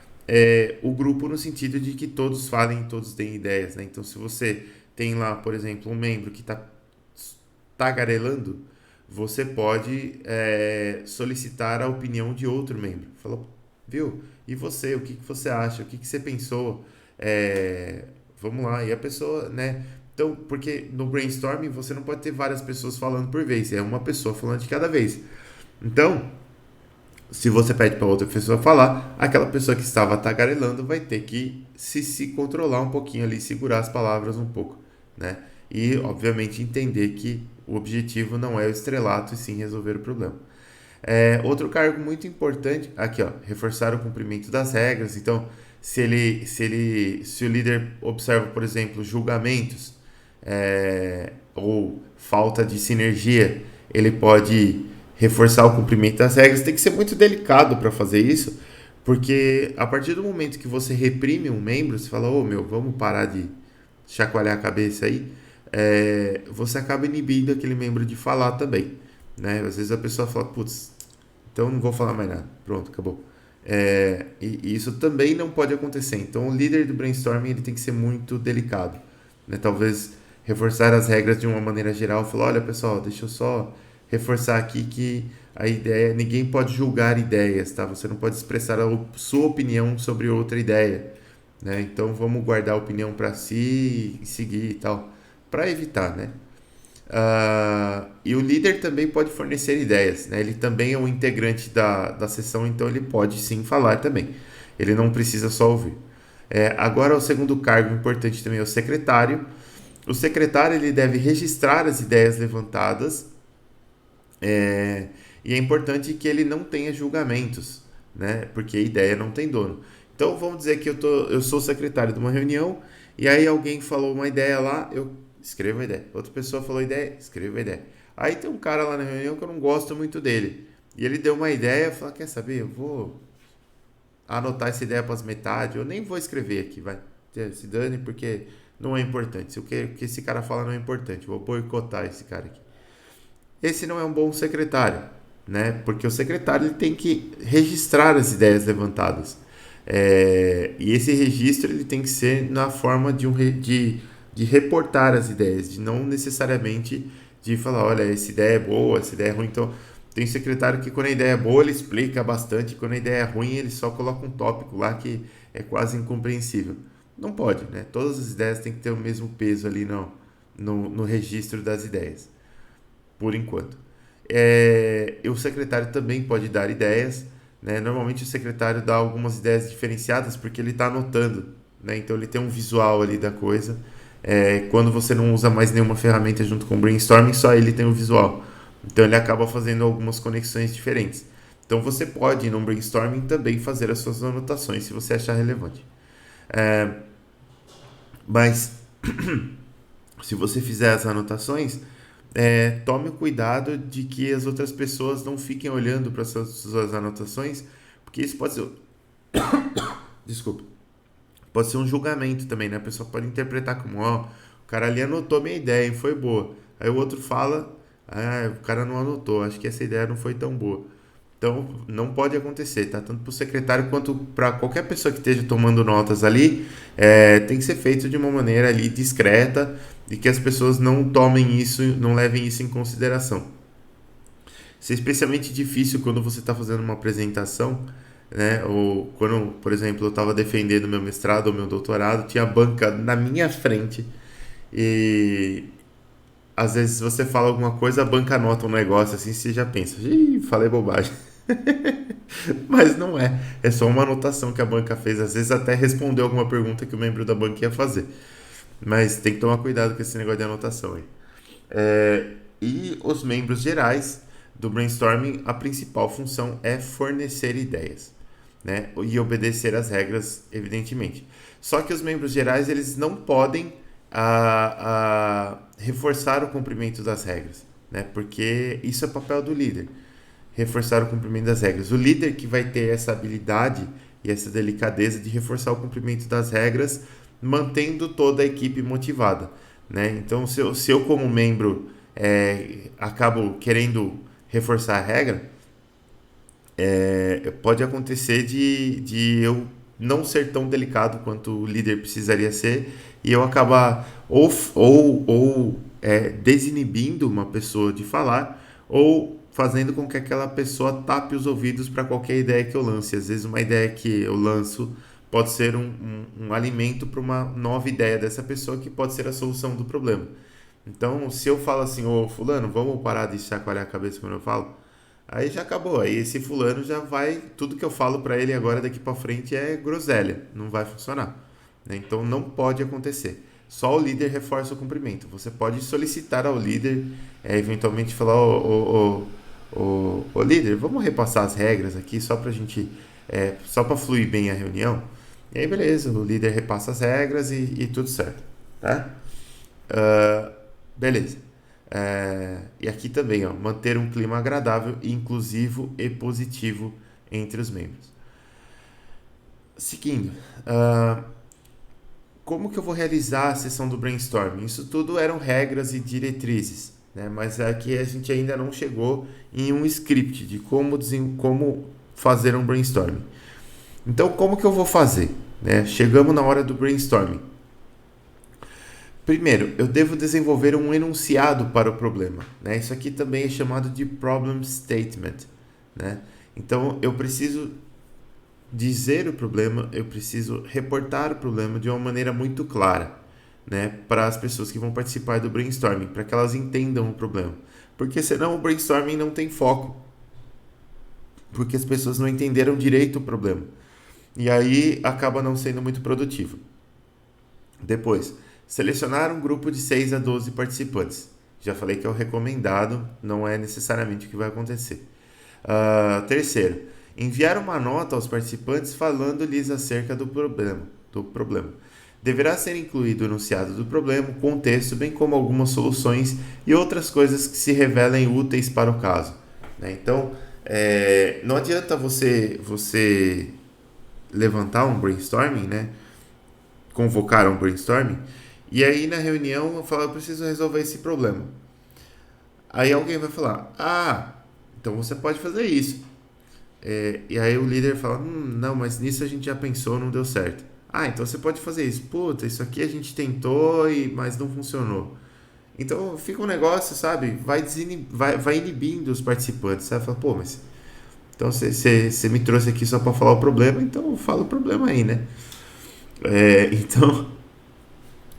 o grupo no sentido de que todos falem, todos deem ideias, né? Então, se você tem lá, por exemplo, um membro que está tagarelando, você pode solicitar a opinião de outro membro. Falou, viu? E você? O que você acha? O que você pensou? Vamos lá. E a pessoa, né? Então, porque no brainstorming você não pode ter várias pessoas falando por vez. É uma pessoa falando de cada vez. Então, se você pede para outra pessoa falar, aquela pessoa que estava tagarelando vai ter que se controlar um pouquinho ali, segurar as palavras um pouco, né? E, obviamente, entender que o objetivo não é o estrelato e sim resolver o problema. Outro cargo muito importante, aqui ó, reforçar o cumprimento das regras. Então, se o líder observa, por exemplo, julgamentos ou falta de sinergia, ele pode reforçar o cumprimento das regras. Tem que ser muito delicado para fazer isso, porque a partir do momento que você reprime um membro, você fala, vamos parar de chacoalhar a cabeça aí, você acaba inibindo aquele membro de falar também, né? Às vezes a pessoa fala, putz, então não vou falar mais nada, pronto, acabou. E isso também não pode acontecer. Então o líder do brainstorming ele tem que ser muito delicado, né? Talvez reforçar as regras de uma maneira geral, falar, olha pessoal, deixa eu só reforçar aqui que a ideia, ninguém pode julgar ideias, tá? Você não pode expressar a sua opinião sobre outra ideia, né? Então vamos guardar a opinião para si e seguir e tal, para evitar, né? E o líder também pode fornecer ideias, né? Ele também é um integrante da sessão, então ele pode sim falar também. Ele não precisa só ouvir. Agora, o segundo cargo importante também é o secretário. O secretário ele deve registrar as ideias levantadas, e é importante que ele não tenha julgamentos, né? Porque a ideia não tem dono. Então vamos dizer que eu sou secretário de uma reunião e aí alguém falou uma ideia lá, eu escrevo a ideia. Outra pessoa falou a ideia, escrevo a ideia. Aí tem um cara lá na reunião que eu não gosto muito dele. E ele deu uma ideia, eu falo, quer saber? Eu vou anotar essa ideia para as metades, eu nem vou escrever aqui, vai. Se dane, porque não é importante. Se o que esse cara fala não é importante, eu vou boicotar esse cara aqui. Esse não é um bom secretário, né? Porque o secretário ele tem que registrar as ideias levantadas. E esse registro ele tem que ser na forma de reportar as ideias, de não necessariamente de falar, olha, essa ideia é boa, essa ideia é ruim. Então, tem secretário que quando a ideia é boa ele explica bastante, quando a ideia é ruim ele só coloca um tópico lá que é quase incompreensível. Não pode, né? Todas as ideias têm que ter o mesmo peso ali no registro das ideias, por enquanto. O secretário também pode dar ideias, né? Normalmente o secretário dá algumas ideias diferenciadas porque ele está anotando, né? Então ele tem um visual ali da coisa. Quando você não usa mais nenhuma ferramenta junto com o brainstorming, só ele tem o visual. Então ele acaba fazendo algumas conexões diferentes. Então você pode, no brainstorming, também fazer as suas anotações se você achar relevante. Mas se você fizer as anotações, tome cuidado de que as outras pessoas não fiquem olhando para as suas anotações, porque isso pode ser. Desculpa. Pode ser um julgamento também, né? A pessoa pode interpretar como, ó, o cara ali anotou minha ideia e foi boa. Aí o outro fala, o cara não anotou, acho que essa ideia não foi tão boa. Então, não pode acontecer, tá? Tanto para o secretário quanto para qualquer pessoa que esteja tomando notas ali, tem que ser feito de uma maneira ali discreta e que as pessoas não tomem isso, não levem isso em consideração. Isso é especialmente difícil quando você está fazendo uma apresentação, né? Ou quando, por exemplo, eu estava defendendo meu mestrado ou meu doutorado, tinha a banca na minha frente e às vezes você fala alguma coisa, a banca anota um negócio assim, você já pensa, ih, falei bobagem. Mas não é. É só uma anotação que a banca fez. Às vezes até respondeu alguma pergunta que o membro da banca ia fazer. Mas tem que tomar cuidado com esse negócio de anotação aí. E os membros gerais do brainstorming, a principal função é fornecer ideias, né? E obedecer às regras, evidentemente. Só que os membros gerais eles não podem reforçar o cumprimento das regras, né? Porque isso é papel do líder. Reforçar o cumprimento das regras. O líder que vai ter essa habilidade e essa delicadeza de reforçar o cumprimento das regras, mantendo toda a equipe motivada, né? Então, se eu como membro acabo querendo reforçar a regra, pode acontecer de eu não ser tão delicado quanto o líder precisaria ser e eu acabar ou desinibindo uma pessoa de falar ou fazendo com que aquela pessoa tape os ouvidos para qualquer ideia que eu lance. Às vezes uma ideia que eu lanço pode ser um alimento para uma nova ideia dessa pessoa que pode ser a solução do problema. Então, se eu falo assim, ô fulano, vamos parar de chacoalhar a cabeça quando eu falo, aí já acabou. Aí esse fulano já vai, tudo que eu falo para ele agora daqui para frente é groselha, não vai funcionar, né? Então não pode acontecer. Só o líder reforça o cumprimento. Você pode solicitar ao líder, eventualmente falar, ô líder, vamos repassar as regras aqui só pra gente, só para fluir bem a reunião. E aí beleza, o líder repassa as regras e tudo certo, tá? Beleza. E aqui também, ó, manter um clima agradável, inclusivo e positivo entre os membros. Seguindo, como que eu vou realizar a sessão do brainstorming? Isso tudo eram regras e diretrizes, né? Mas aqui a gente ainda não chegou em um script de como fazer um brainstorming. Então, como que eu vou fazer, né? Chegamos na hora do brainstorming. Primeiro, eu devo desenvolver um enunciado para o problema, né? Isso aqui também é chamado de problem statement, né? Então, eu preciso dizer o problema, eu preciso reportar o problema de uma maneira muito clara, né? Para as pessoas que vão participar do brainstorming, para que elas entendam o problema. Porque senão o brainstorming não tem foco, porque as pessoas não entenderam direito o problema. E aí acaba não sendo muito produtivo. Depois, selecionar um grupo de 6 a 12 participantes. Já falei que é o recomendado, não é necessariamente o que vai acontecer. Terceiro, enviar uma nota aos participantes falando-lhes acerca do problema. Deverá ser incluído o enunciado do problema, o contexto, bem como algumas soluções e outras coisas que se revelem úteis para o caso. Né? Então, não adianta você levantar um brainstorming, né? Convocar um brainstorming, e aí na reunião eu falo, eu preciso resolver esse problema. Aí alguém vai falar, então você pode fazer isso. E aí o líder fala, não, mas nisso a gente já pensou, não deu certo. Então você pode fazer isso. Puta, isso aqui a gente tentou, mas não funcionou. Então fica um negócio, sabe? Vai inibindo os participantes. Você vai falar, pô, mas então você me trouxe aqui só para falar o problema, então fala o problema aí, né?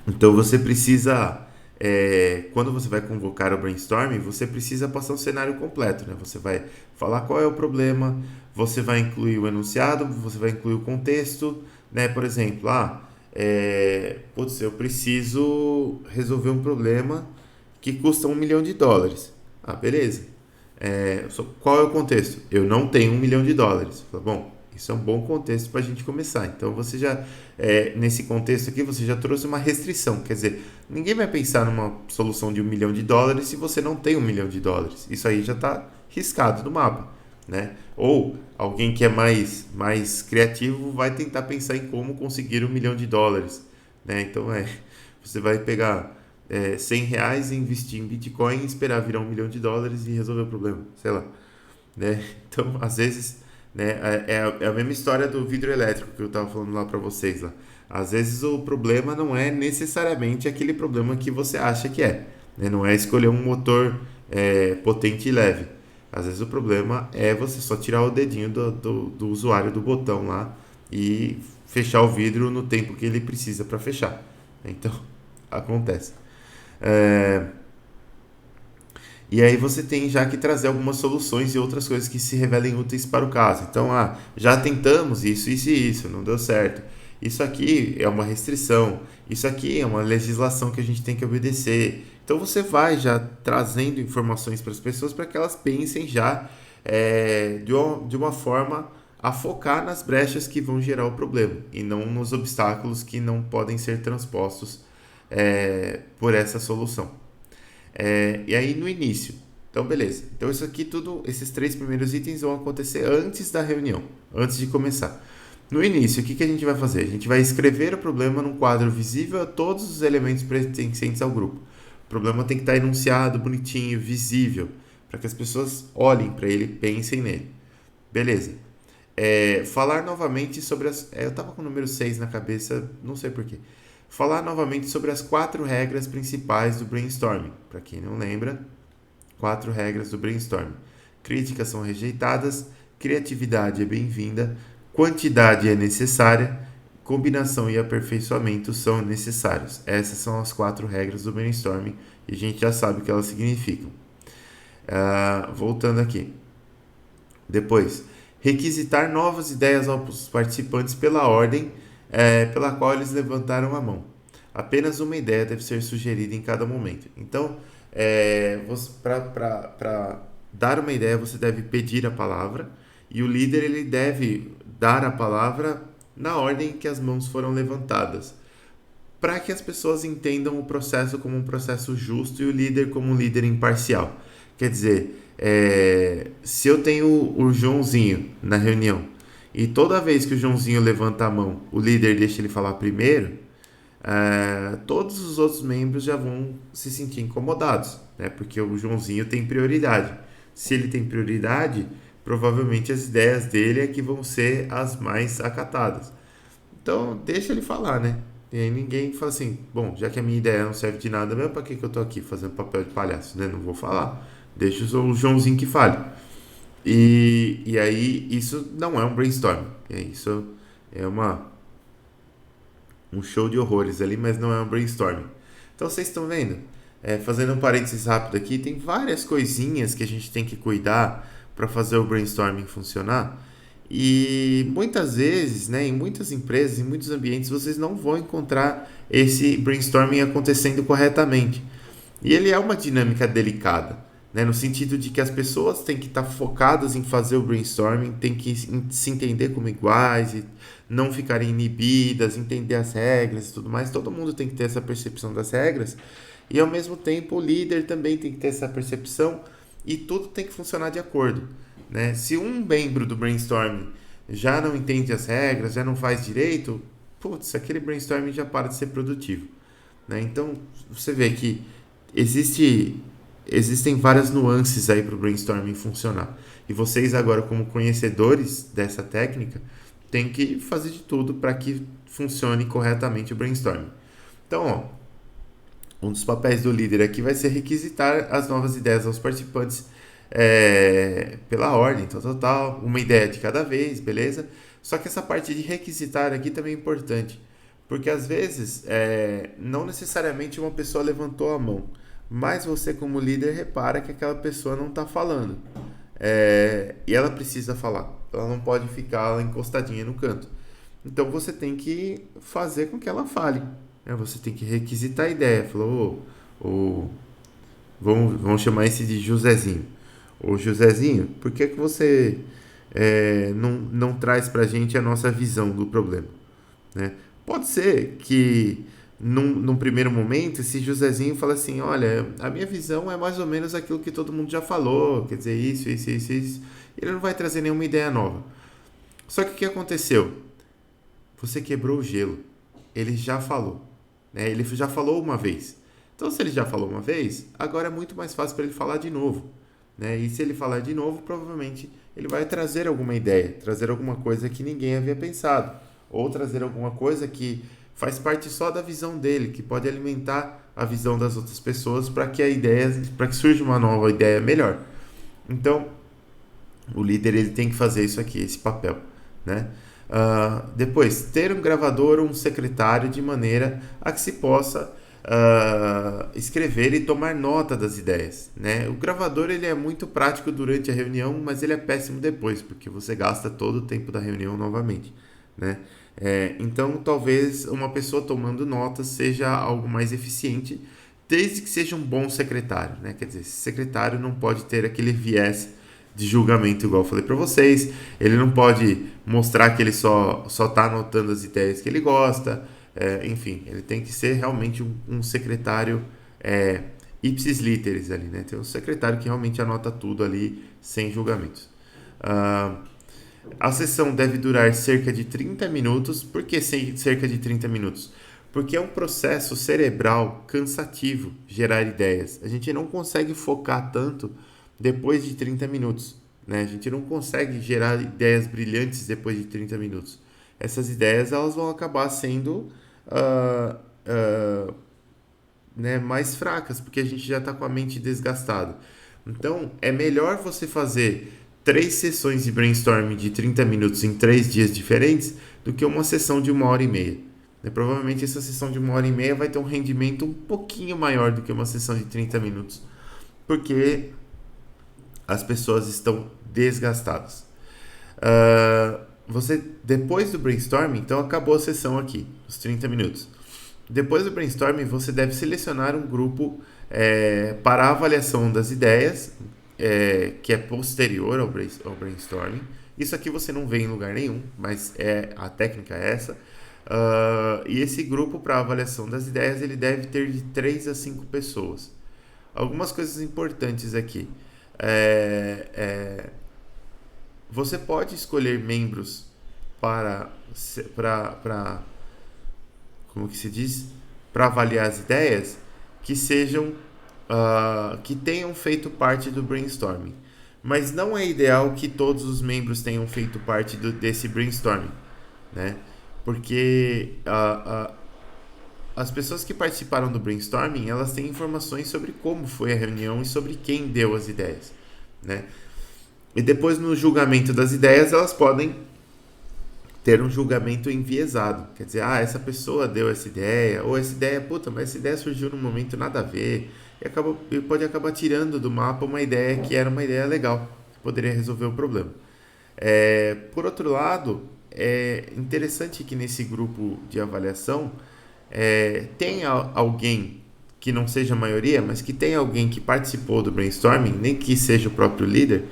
Então você precisa, quando você vai convocar o brainstorming, você precisa passar um cenário completo, né? Você vai falar qual é o problema, você vai incluir o enunciado, você vai incluir o contexto, né? Por exemplo, eu preciso resolver um problema que custa US$ 1 milhão. Beleza. Qual é o contexto? Eu não tenho US$ 1 milhão. Bom, isso é um bom contexto para a gente começar. Então você já, nesse contexto aqui, você já trouxe uma restrição. Quer dizer, ninguém vai pensar numa solução de US$ 1 milhão se você não tem US$ 1 milhão. Isso aí já está riscado do mapa, né? Ou alguém que é mais criativo vai tentar pensar em como conseguir US$ 1 milhão, né? Então você vai pegar R$ 100 e investir em Bitcoin e esperar virar US$ 1 milhão e resolver o problema, sei lá, né? Então, às vezes, né, é a mesma história do vidro elétrico que eu estava falando lá para vocês lá. Às vezes o problema não é necessariamente aquele problema que você acha que é, né? Não é escolher um motor potente e leve. Às vezes o problema é você só tirar o dedinho do usuário do botão lá e fechar o vidro no tempo que ele precisa para fechar. Então, acontece. É, E aí você tem já que trazer algumas soluções e outras coisas que se revelem úteis para o caso. Então, já tentamos isso e isso, não deu certo. Isso aqui é uma restrição, isso aqui é uma legislação que a gente tem que obedecer. Então você vai já trazendo informações para as pessoas para que elas pensem já de uma forma a focar nas brechas que vão gerar o problema e não nos obstáculos que não podem ser transpostos por essa solução. E aí no início, então beleza. Então isso aqui tudo, esses 3 primeiros itens vão acontecer antes da reunião, antes de começar. No início, o que a gente vai fazer? A gente vai escrever o problema num quadro visível a todos os elementos pertencentes ao grupo. O problema tem que estar enunciado, bonitinho, visível, para que as pessoas olhem para ele e pensem nele. Beleza. Falar novamente sobre as. Eu tava com o número 6 na cabeça, não sei porquê. Falar novamente sobre as 4 regras principais do brainstorming. Para quem não lembra, 4 regras do brainstorming. Críticas são rejeitadas, criatividade é bem-vinda, quantidade é necessária, combinação e aperfeiçoamento são necessários. Essas são as 4 regras do brainstorming e a gente já sabe o que elas significam. Voltando aqui. Depois, requisitar novas ideias aos participantes pela ordem pela qual eles levantaram a mão. Apenas uma ideia deve ser sugerida em cada momento. Então, para dar uma ideia, você deve pedir a palavra e o líder ele deve dar a palavra na ordem que as mãos foram levantadas, para que as pessoas entendam o processo como um processo justo e o líder como um líder imparcial. Quer dizer, se eu tenho o Joãozinho na reunião e toda vez que o Joãozinho levanta a mão, o líder deixa ele falar primeiro, todos os outros membros já vão se sentir incomodados, né? Porque o Joãozinho tem prioridade. Se ele tem prioridade, provavelmente as ideias dele é que vão ser as mais acatadas. Então, deixa ele falar, né? E aí ninguém fala assim, bom, já que a minha ideia não serve de nada mesmo, para que eu tô aqui fazendo papel de palhaço, né? Não vou falar. Deixa o Joãozinho que fale. E aí, isso não é um brainstorm. Isso é um show de horrores ali, mas não é um brainstorming. Então vocês estão vendo? Fazendo um parênteses rápido aqui, tem várias coisinhas que a gente tem que cuidar para fazer o brainstorming funcionar. E muitas vezes, né, em muitas empresas, em muitos ambientes, vocês não vão encontrar esse brainstorming acontecendo corretamente. E ele é uma dinâmica delicada, né, no sentido de que as pessoas têm que estar focadas em fazer o brainstorming, têm que se entender como iguais e não ficarem inibidas, entender as regras e tudo mais. Todo mundo tem que ter essa percepção das regras e, ao mesmo tempo, o líder também tem que ter essa percepção e tudo tem que funcionar de acordo, né? Se um membro do brainstorming já não entende as regras, já não faz direito, putz, aquele brainstorming já para de ser produtivo, né? Então, você vê que existe, existem várias nuances aí para o brainstorming funcionar. E vocês agora, como conhecedores dessa técnica, têm que fazer de tudo para que funcione corretamente o brainstorming. Então, um dos papéis do líder aqui vai ser requisitar as novas ideias aos participantes pela ordem, tal, uma ideia de cada vez, beleza? Só que essa parte de requisitar aqui também é importante, porque às vezes não necessariamente uma pessoa levantou a mão, mas você como líder repara que aquela pessoa não está falando, e ela precisa falar, ela não pode ficar encostadinha no canto. Então você tem que fazer com que ela fale, né? Você tem que requisitar a ideia. Falou, vamos chamar esse de Josézinho. Ô Josézinho, por que você não traz pra gente a nossa visão do problema, né? Pode ser que num primeiro momento esse Josézinho fala assim, olha, a minha visão é mais ou menos aquilo que todo mundo já falou, quer dizer, isso. Ele não vai trazer nenhuma ideia nova. Só que o que aconteceu? Você quebrou o gelo. Ele já falou, né? Ele já falou uma vez. Então, se ele já falou uma vez, agora é muito mais fácil para ele falar de novo, né? E se ele falar de novo, provavelmente ele vai trazer alguma ideia, trazer alguma coisa que ninguém havia pensado, ou trazer alguma coisa que faz parte só da visão dele, que pode alimentar a visão das outras pessoas para que para que surja uma nova ideia melhor. Então, o líder ele tem que fazer isso aqui, esse papel, né? Depois, ter um gravador ou um secretário de maneira a que se possa escrever e tomar nota das ideias, né? O gravador ele é muito prático durante a reunião, mas ele é péssimo depois, porque você gasta todo o tempo da reunião novamente, né? Então, talvez uma pessoa tomando notas seja algo mais eficiente, desde que seja um bom secretário, né? Quer dizer, esse secretário não pode ter aquele viés de julgamento, igual eu falei para vocês. Ele não pode mostrar que ele só está anotando as ideias que ele gosta. Enfim, ele tem que ser realmente um secretário ipsis literis ali, né? Tem um secretário que realmente anota tudo ali sem julgamentos. A sessão deve durar cerca de 30 minutos. Por que cerca de 30 minutos? Porque é um processo cerebral cansativo gerar ideias. A gente não consegue focar tanto depois de 30 minutos, né? A gente não consegue gerar ideias brilhantes depois de 30 minutos. Essas ideias elas vão acabar sendo né, mais fracas, porque a gente já está com a mente desgastada. Então, é melhor você fazer 3 sessões de brainstorming de 30 minutos em 3 dias diferentes do que uma sessão de 1 hora e meia. Provavelmente essa sessão de 1 hora e meia vai ter um rendimento um pouquinho maior do que uma sessão de 30 minutos, porque as pessoas estão desgastadas. Você, depois do brainstorming, então acabou a sessão aqui, os 30 minutos. Depois do brainstorming, você deve selecionar um grupo para a avaliação das ideias, que é posterior ao brainstorming. Isso aqui você não vê em lugar nenhum, mas a técnica é essa. E esse grupo para avaliação das ideias, ele deve ter de 3 a 5 pessoas. Algumas coisas importantes aqui. Você pode escolher membros para como que se diz? Para avaliar as ideias que sejam que tenham feito parte do brainstorming. Mas não é ideal que todos os membros tenham feito parte desse brainstorming, né? Porque as pessoas que participaram do brainstorming, elas têm informações sobre como foi a reunião e sobre quem deu as ideias, né? E depois, no julgamento das ideias, elas podem ter um julgamento enviesado. Quer dizer, essa pessoa deu essa ideia, ou essa ideia, mas essa ideia surgiu num momento nada a ver, e pode acabar tirando do mapa uma ideia que era uma ideia legal, que poderia resolver o problema. Por outro lado, é interessante que nesse grupo de avaliação tem alguém que não seja a maioria, mas que tem alguém que participou do brainstorming, nem que seja o próprio líder,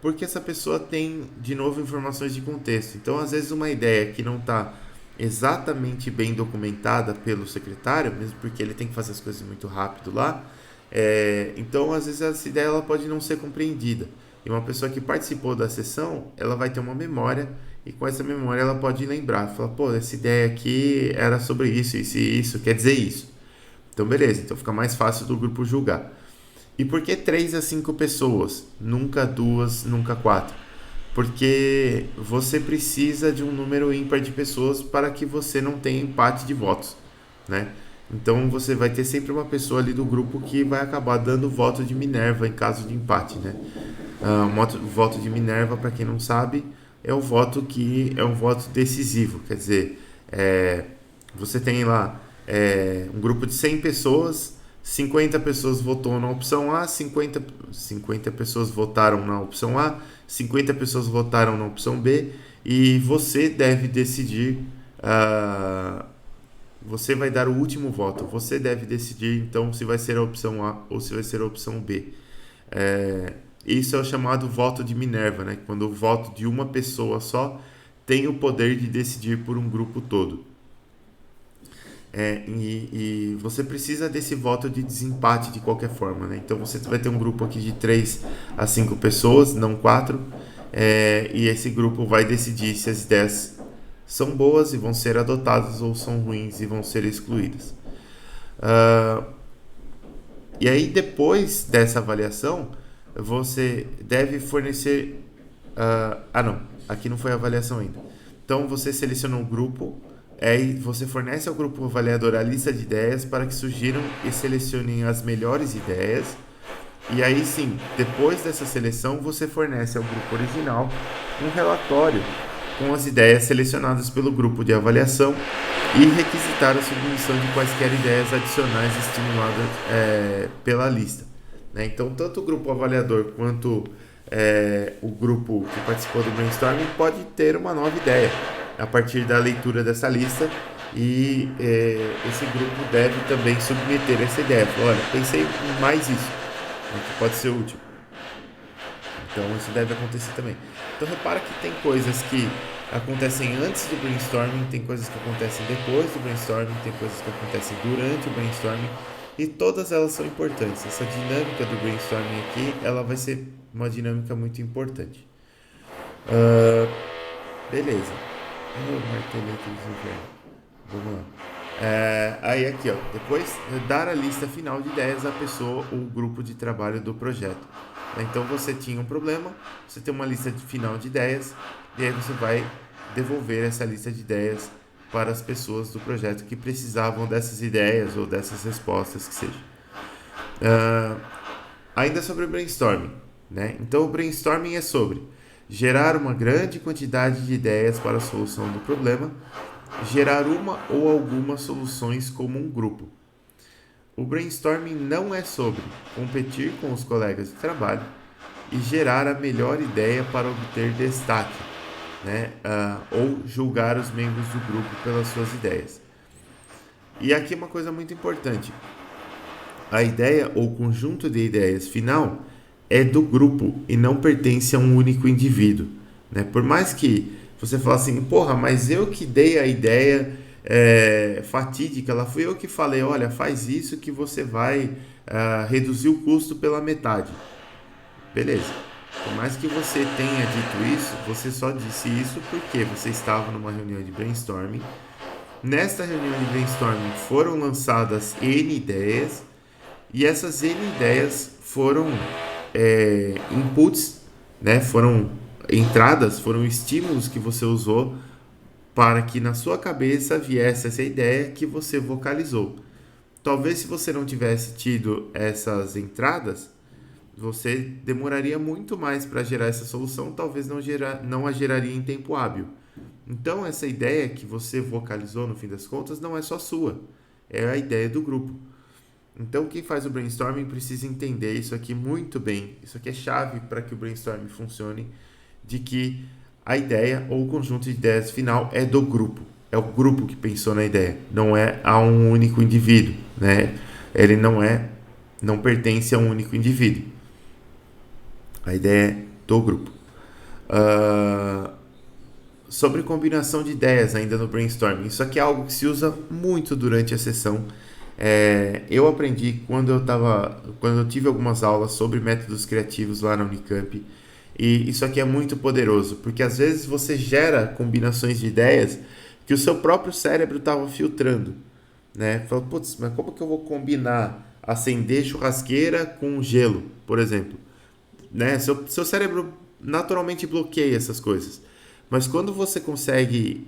porque essa pessoa tem, de novo, informações de contexto. Então, às vezes, uma ideia que não está exatamente bem documentada pelo secretário, mesmo porque ele tem que fazer as coisas muito rápido lá, então, às vezes, essa ideia ela pode não ser compreendida. E uma pessoa que participou da sessão, ela vai ter uma memória, e com essa memória ela pode lembrar, falar, pô, essa ideia aqui era sobre isso, isso e isso, quer dizer isso. Então, beleza, então fica mais fácil do grupo julgar. E por que 3 a 5 pessoas? Nunca duas, nunca quatro? Porque você precisa de um número ímpar de pessoas para que você não tenha empate de votos, né? Então você vai ter sempre uma pessoa ali do grupo que vai acabar dando voto de Minerva em caso de empate, né? O voto de Minerva, para quem não sabe, é o voto que é um voto decisivo. Quer dizer, você tem lá um grupo de 100 pessoas, 50 pessoas votou na opção A, 50 pessoas votaram na opção A, 50 pessoas votaram na opção B, e você deve decidir, você vai dar o último voto, você deve decidir então se vai ser a opção A ou se vai ser a opção B. Isso é o chamado voto de Minerva, né? Quando o voto de uma pessoa só tem o poder de decidir por um grupo todo. E você precisa desse voto de desempate de qualquer forma, né? Então você vai ter um grupo aqui de 3 a 5 pessoas, não 4, e esse grupo vai decidir se as ideias são boas e vão ser adotadas ou são ruins e vão ser excluídas. E aí, depois dessa avaliação, você deve fornecer. Não, aqui não foi a avaliação ainda. Então, você seleciona um grupo, e você fornece ao grupo avaliador a lista de ideias para que sugiram e selecionem as melhores ideias. E aí sim, depois dessa seleção, você fornece ao grupo original um relatório com as ideias selecionadas pelo grupo de avaliação e requisitar a submissão de quaisquer ideias adicionais estimuladas pela lista, né? Então, tanto o grupo avaliador quanto o grupo que participou do brainstorming pode ter uma nova ideia a partir da leitura dessa lista, e esse grupo deve também submeter essa ideia. Falar, olha, pensei em mais isso, né, que pode ser útil. Então isso deve acontecer também. Então repara que tem coisas que acontecem antes do brainstorming, tem coisas que acontecem depois do brainstorming, tem coisas que acontecem durante o brainstorming, e todas elas são importantes. Essa dinâmica do brainstorming aqui, ela vai ser uma dinâmica muito importante. Beleza. Martelete dos infernos. Vamos lá. Aí aqui, ó, depois dar a lista final de ideias à pessoa ou grupo de trabalho do projeto. Então você tinha um problema, você tem uma lista final de ideias, e aí você vai devolver essa lista de ideias para as pessoas do projeto que precisavam dessas ideias ou dessas respostas que seja. Ainda sobre o brainstorming, né? Então o brainstorming é sobre gerar uma grande quantidade de ideias para a solução do problema, gerar uma ou algumas soluções como um grupo. O brainstorming não é sobre competir com os colegas de trabalho e gerar a melhor ideia para obter destaque, né? Ou julgar os membros do grupo pelas suas ideias. E aqui uma coisa muito importante: a ideia ou conjunto de ideias final é do grupo e não pertence a um único indivíduo, né? Por mais que você fale assim, porra, mas eu que dei a ideia fatídica, lá fui eu que falei, olha, faz isso que você vai reduzir o custo pela metade. Beleza. Por mais que você tenha dito isso, você só disse isso porque você estava numa reunião de brainstorming. Nesta reunião de brainstorming foram lançadas N ideias, e essas N ideias foram inputs, né? Foram entradas, foram estímulos que você usou para que na sua cabeça viesse essa ideia que você vocalizou. Talvez se você não tivesse tido essas entradas, você demoraria muito mais para gerar essa solução, talvez não a geraria em tempo hábil. Então essa ideia que você vocalizou no fim das contas não é só sua, é a ideia do grupo. Então, quem faz o brainstorming precisa entender isso aqui muito bem. Isso aqui é chave para que o brainstorming funcione, de que a ideia ou o conjunto de ideias final é do grupo. É o grupo que pensou na ideia, não é a um único indivíduo, né? Ele não pertence a um único indivíduo. A ideia é do grupo. Uh, Sobre combinação de ideias ainda no brainstorming, isso aqui é algo que se usa muito durante a sessão. Eu aprendi quando eu tive algumas aulas sobre métodos criativos lá na Unicamp, e isso aqui é muito poderoso, porque às vezes você gera combinações de ideias que o seu próprio cérebro estava filtrando, né? Fala, putz, mas como que eu vou combinar acender churrasqueira com gelo, por exemplo? Né? Seu cérebro naturalmente bloqueia essas coisas. Mas quando você consegue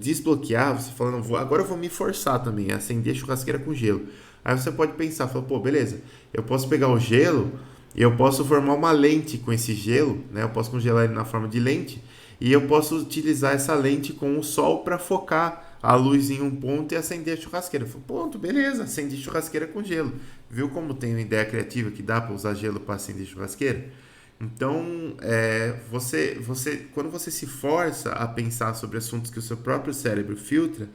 desbloquear, você fala, não, agora eu vou me forçar também a acender churrasqueira com gelo. Aí você pode pensar, fala, pô, beleza, eu posso pegar o gelo e eu posso formar uma lente com esse gelo, né? Eu posso congelar ele na forma de lente e eu posso utilizar essa lente com o sol para focar a luz em um ponto e acender a churrasqueira. Eu falo, ponto, beleza, acendi churrasqueira com gelo. Viu como tem uma ideia criativa que dá para usar gelo para acender churrasqueira? Então, quando você se força a pensar sobre assuntos que o seu próprio cérebro filtra,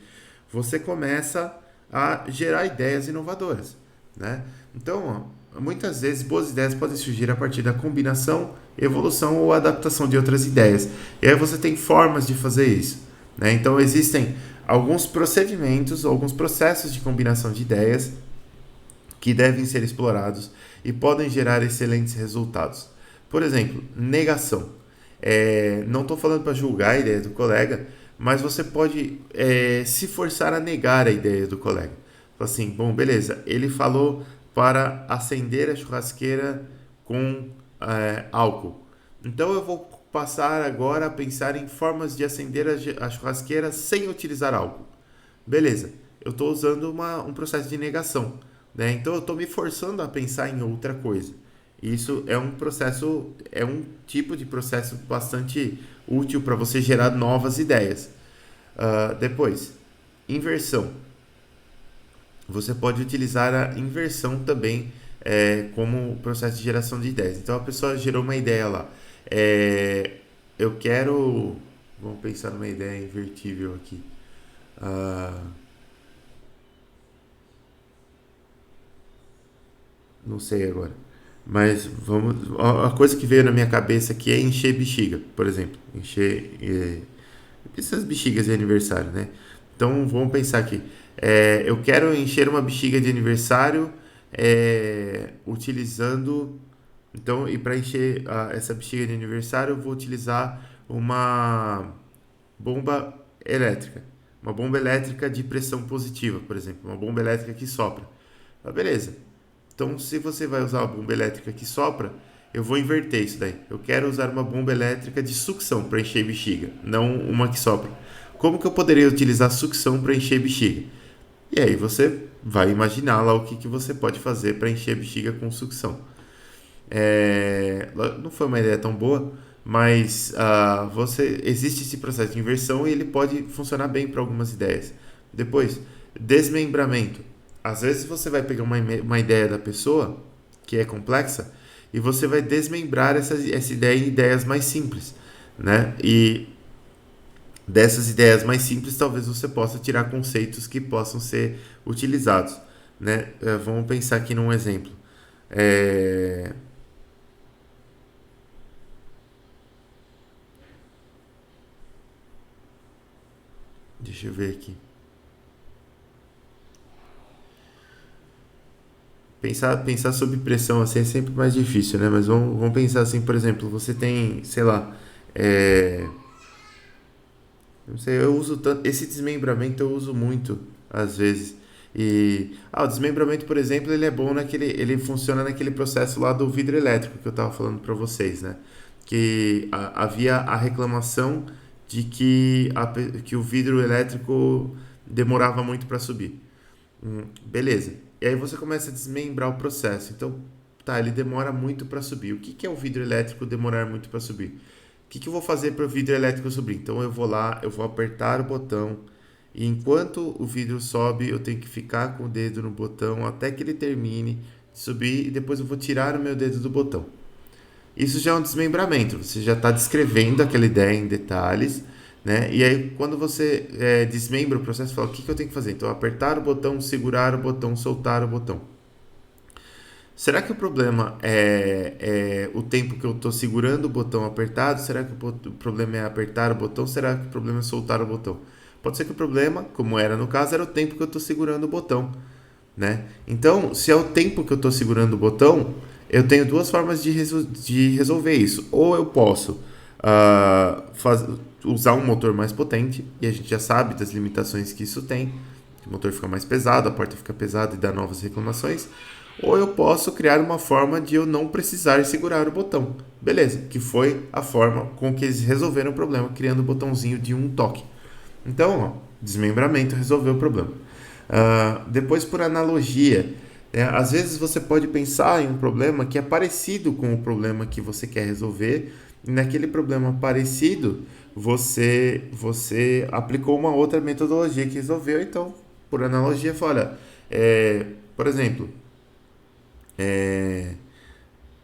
você começa a gerar ideias inovadoras, né? Então, muitas vezes boas ideias podem surgir a partir da combinação, evolução ou adaptação de outras ideias. E aí você tem formas de fazer isso, né? Então, existem alguns procedimentos, alguns processos de combinação de ideias que devem ser explorados e podem gerar excelentes resultados. Por exemplo, negação. Não estou falando para julgar a ideia do colega, mas você pode se forçar a negar a ideia do colega. Assim, bom, beleza, ele falou para acender a churrasqueira com álcool. Então eu vou passar agora a pensar em formas de acender a churrasqueira sem utilizar álcool. Beleza, eu estou usando um processo de negação, né? Então eu estou me forçando a pensar em outra coisa. Isso é um tipo de processo bastante útil para você gerar novas ideias. Depois, inversão. Você pode utilizar a inversão também como processo de geração de ideias. Então a pessoa gerou uma ideia lá. Eu quero. Vamos pensar numa ideia invertível aqui. Não sei agora. Mas vamos. A coisa que veio na minha cabeça aqui é encher bexiga, por exemplo. Encher essas bexigas de aniversário, né? Então vamos pensar aqui. Eu quero encher uma bexiga de aniversário utilizando. Então, e para encher essa bexiga de aniversário, eu vou utilizar uma bomba elétrica. Uma bomba elétrica de pressão positiva, por exemplo. Uma bomba elétrica que sopra. Beleza. Então, se você vai usar uma bomba elétrica que sopra, eu vou inverter isso daí. Eu quero usar uma bomba elétrica de sucção para encher bexiga, não uma que sopra. Como que eu poderia utilizar sucção para encher bexiga? E aí você vai imaginar lá o que você pode fazer para encher bexiga com sucção. Não foi uma ideia tão boa, mas existe esse processo de inversão e ele pode funcionar bem para algumas ideias. Depois, desmembramento. Às vezes você vai pegar uma ideia da pessoa que é complexa e você vai desmembrar essa ideia em ideias mais simples, né? E dessas ideias mais simples talvez você possa tirar conceitos que possam ser utilizados, né? Vamos pensar aqui num exemplo. Deixa eu ver aqui. Pensar sob pressão assim é sempre mais difícil, né? Mas vamos pensar assim, por exemplo, você tem, sei lá, não sei, eu uso tanto, esse desmembramento eu uso muito às vezes. O desmembramento, por exemplo, ele é bom ele funciona naquele processo lá do vidro elétrico que eu estava falando para vocês, né? Que havia a reclamação de que o vidro elétrico demorava muito para subir. Beleza. E aí você começa a desmembrar o processo. Então, tá, ele demora muito para subir. O que é o vidro elétrico demorar muito para subir? O que eu vou fazer para o vidro elétrico subir? Então, eu vou lá, eu vou apertar o botão e enquanto o vidro sobe, eu tenho que ficar com o dedo no botão até que ele termine de subir e depois eu vou tirar o meu dedo do botão. Isso já é um desmembramento, você já está descrevendo aquela ideia em detalhes, né? E aí, quando você desmembra o processo, fala o que eu tenho que fazer. Então, apertar o botão, segurar o botão, soltar o botão. Será que o problema é o tempo que eu estou segurando o botão apertado? Será que o problema é apertar o botão? Será que o problema é soltar o botão? Pode ser que o problema, como era no caso, era o tempo que eu estou segurando o botão, né? Então, se é o tempo que eu estou segurando o botão, eu tenho duas formas de resolver isso. Ou eu posso usar um motor mais potente, e a gente já sabe das limitações que isso tem. O motor fica mais pesado, a porta fica pesada e dá novas reclamações. Ou eu posso criar uma forma de eu não precisar segurar o botão. Beleza, que foi a forma com que eles resolveram o problema, criando o botãozinho de um toque. Então, ó, desmembramento resolveu o problema. Depois, por analogia, às vezes você pode pensar em um problema que é parecido com o problema que você quer resolver, e naquele problema parecido, você aplicou uma outra metodologia que resolveu, então, por analogia, fala, por exemplo, é,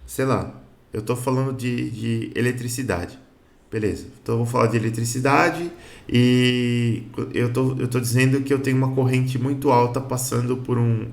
sei lá, eu estou falando de eletricidade. Beleza, então eu vou falar de eletricidade e eu tô dizendo que eu tenho uma corrente muito alta passando por um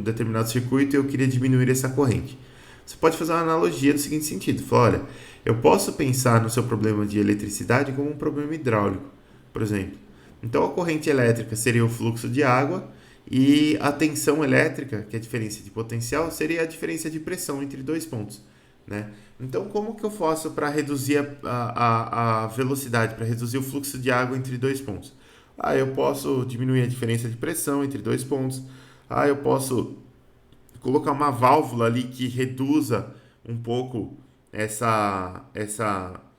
determinado circuito e eu queria diminuir essa corrente. Você pode fazer uma analogia no seguinte sentido: falar, olha, eu posso pensar no seu problema de eletricidade como um problema hidráulico, por exemplo. Então a corrente elétrica seria o fluxo de água e a tensão elétrica, que é a diferença de potencial, seria a diferença de pressão entre dois pontos, né? Então, como que eu faço para reduzir a velocidade, para reduzir o fluxo de água entre dois pontos? Eu posso diminuir a diferença de pressão entre dois pontos. Eu posso colocar uma válvula ali que reduza um pouco essa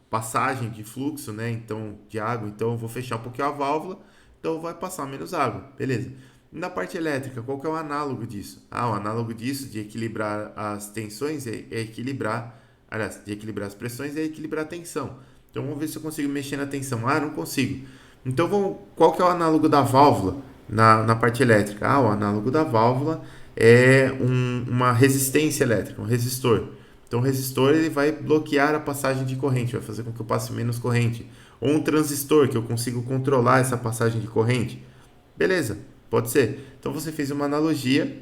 passagem de fluxo, né? Então, de água. Então, eu vou fechar um pouquinho a válvula, então vai passar menos água. Beleza. Na parte elétrica, qual que é o análogo disso? O análogo disso de equilibrar as tensões é equilibrar, aliás, de equilibrar as pressões é equilibrar a tensão. Então vamos ver se eu consigo mexer na tensão. Não consigo. Então qual que é o análogo da válvula na parte elétrica? O análogo da válvula é uma resistência elétrica, um resistor. Então o resistor ele vai bloquear a passagem de corrente, vai fazer com que eu passe menos corrente. Ou um transistor que eu consigo controlar essa passagem de corrente. Beleza. Pode ser. Então você fez uma analogia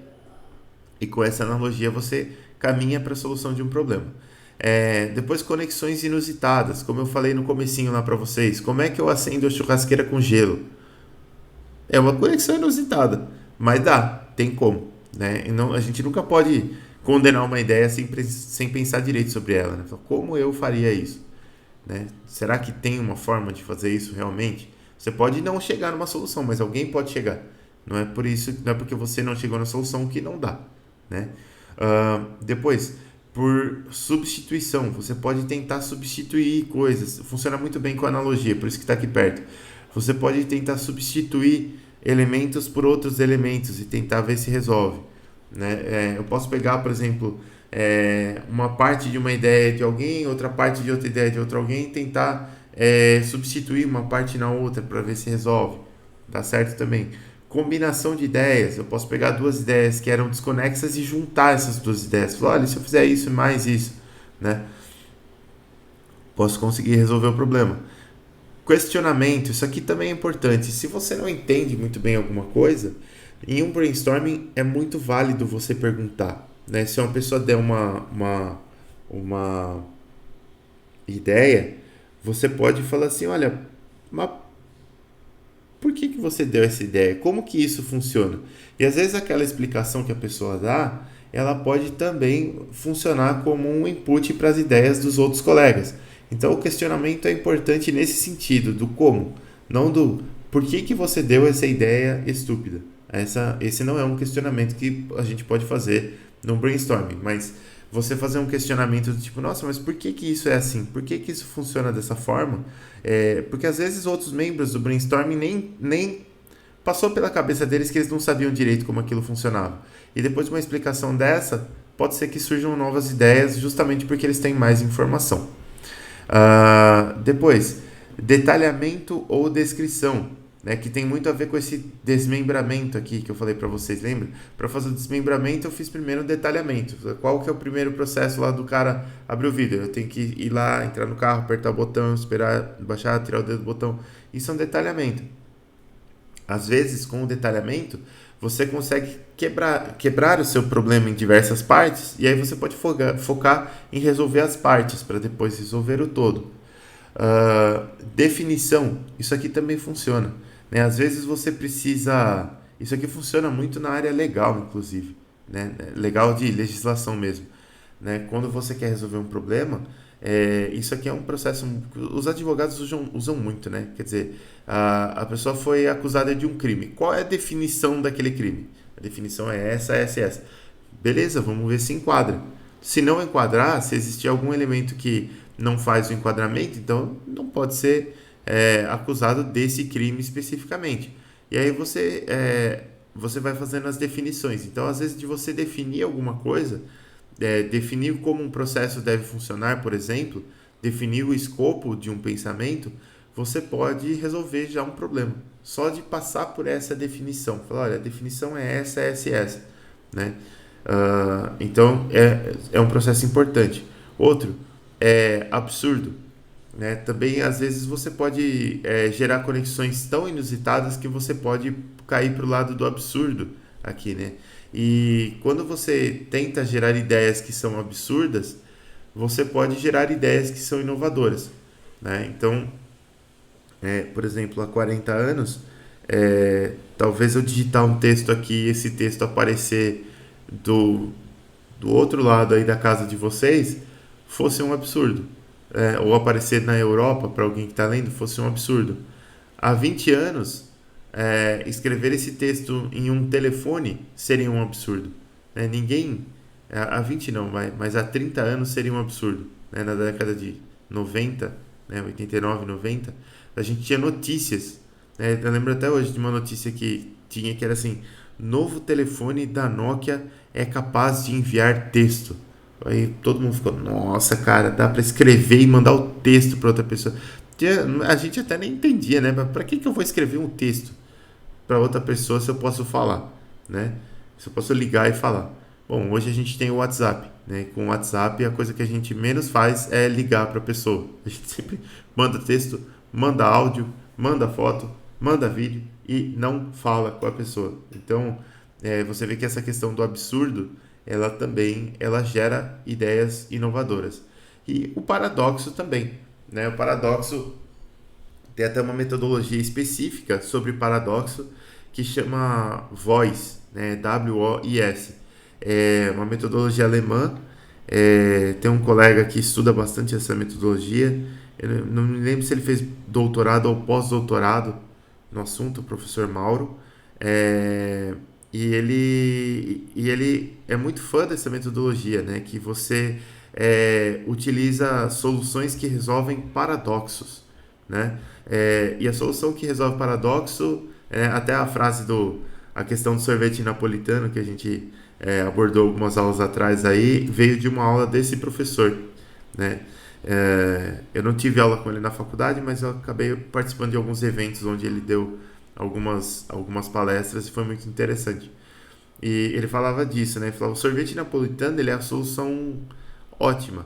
e com essa analogia você caminha para a solução de um problema. Depois, conexões inusitadas, como eu falei no comecinho lá para vocês. Como é que eu acendo a churrasqueira com gelo? É uma conexão inusitada, mas tem como, né? Não, a gente nunca pode condenar uma ideia sem pensar direito sobre ela, né? Como eu faria isso, né? Será que tem uma forma de fazer isso realmente? Você pode não chegar numa solução, mas alguém pode chegar. Não é porque você não chegou na solução que não dá, né? Depois, por substituição, você pode tentar substituir coisas. Funciona muito bem com analogia, por isso que está aqui perto. Você pode tentar substituir elementos por outros elementos e tentar ver se resolve, né? Eu posso pegar, por exemplo, uma parte de uma ideia de alguém, outra parte de outra ideia de outro alguém e tentar substituir uma parte na outra para ver se resolve. Dá certo também. Combinação de ideias. Eu posso pegar duas ideias que eram desconexas e juntar essas duas ideias. Falar, olha, se eu fizer isso mais isso, né? Posso conseguir resolver o problema. Questionamento. Isso aqui também é importante. Se você não entende muito bem alguma coisa, em um brainstorming é muito válido você perguntar, né? Se uma pessoa der uma ideia, você pode falar assim, olha, mas por que você deu essa ideia? Como que isso funciona? E às vezes aquela explicação que a pessoa dá, ela pode também funcionar como um input para as ideias dos outros colegas. Então o questionamento é importante nesse sentido, do como, não do por que você deu essa ideia estúpida. Esse não é um questionamento que a gente pode fazer no brainstorming, mas você fazer um questionamento do tipo, nossa, mas por que isso é assim? Por que isso funciona dessa forma? Porque às vezes outros membros do brainstorming nem passou pela cabeça deles que eles não sabiam direito como aquilo funcionava. E depois de uma explicação dessa, pode ser que surjam novas ideias justamente porque eles têm mais informação. Depois, detalhamento ou descrição. né, que tem muito a ver com esse desmembramento aqui que eu falei para vocês, lembra? Para fazer o desmembramento eu fiz primeiro o detalhamento. Qual que é o primeiro processo lá do cara abrir o vidro? Eu tenho que ir lá, entrar no carro, apertar o botão, esperar baixar, tirar o dedo do botão. Isso é um detalhamento. Às vezes, com o detalhamento, você consegue quebrar o seu problema em diversas partes e aí você pode focar em resolver as partes para depois resolver o todo. Definição, isso aqui também funciona, né? Às vezes você precisa. Isso aqui funciona muito na área legal, inclusive, né? Legal de legislação mesmo, né? Quando você quer resolver um problema, isso aqui é um processo. Os advogados usam muito, né? Quer dizer, a pessoa foi acusada de um crime. Qual é a definição daquele crime? A definição é essa, essa e essa. Beleza, vamos ver se enquadra. Se não enquadrar, se existir algum elemento que não faz o enquadramento, então não pode ser acusado desse crime especificamente. E aí você vai fazendo as definições. Então, às vezes, de você definir alguma coisa, definir como um processo deve funcionar, por exemplo, definir o escopo de um pensamento, você pode resolver já um problema. Só de passar por essa definição. Falar, olha, a definição é essa, essa e essa. Né? Então, é um processo importante. Outro é absurdo. Né? Também, às vezes, você pode gerar conexões tão inusitadas que você pode cair para o lado do absurdo aqui, né? E quando você tenta gerar ideias que são absurdas, você pode gerar ideias que são inovadoras, né? Então, por exemplo, há 40 anos, talvez eu digitar um texto aqui e esse texto aparecer do, do outro lado aí da casa de vocês fosse um absurdo. Ou aparecer na Europa para alguém que está lendo fosse um absurdo. Há 20 anos, escrever esse texto em um telefone seria um absurdo. Né? Ninguém, há 20 não, mas há 30 anos seria um absurdo. Né? Na década de 90, né? 89, 90, a gente tinha notícias. Né? Eu lembro até hoje de uma notícia que tinha que era assim: novo telefone da Nokia é capaz de enviar texto. Aí todo mundo ficou, nossa, cara, dá para escrever e mandar o texto para outra pessoa. A gente até nem entendia, né? Para que eu vou escrever um texto para outra pessoa se eu posso falar, né? Se eu posso ligar e falar. Bom, hoje a gente tem o WhatsApp, né? Com o WhatsApp a coisa que a gente menos faz é ligar para a pessoa. A gente sempre manda texto, manda áudio, manda foto, manda vídeo e não fala com a pessoa. Então, você vê que essa questão do absurdo ela também gera ideias inovadoras. E o paradoxo também. Né? O paradoxo tem até uma metodologia específica sobre paradoxo que chama WOIS, né? WOIS. É uma metodologia alemã. Tem um colega que estuda bastante essa metodologia. Eu não me lembro se ele fez doutorado ou pós-doutorado no assunto, o professor Mauro. E ele é muito fã dessa metodologia, né? Que você utiliza soluções que resolvem paradoxos, né? E a solução que resolve paradoxo, até a frase a questão do sorvete napolitano que a gente abordou algumas aulas atrás aí, veio de uma aula desse professor, né? Eu não tive aula com ele na faculdade, mas eu acabei participando de alguns eventos onde ele deu algumas palestras e foi muito interessante. E ele falava disso, né? Ele falava, o sorvete napolitano ele é a solução ótima,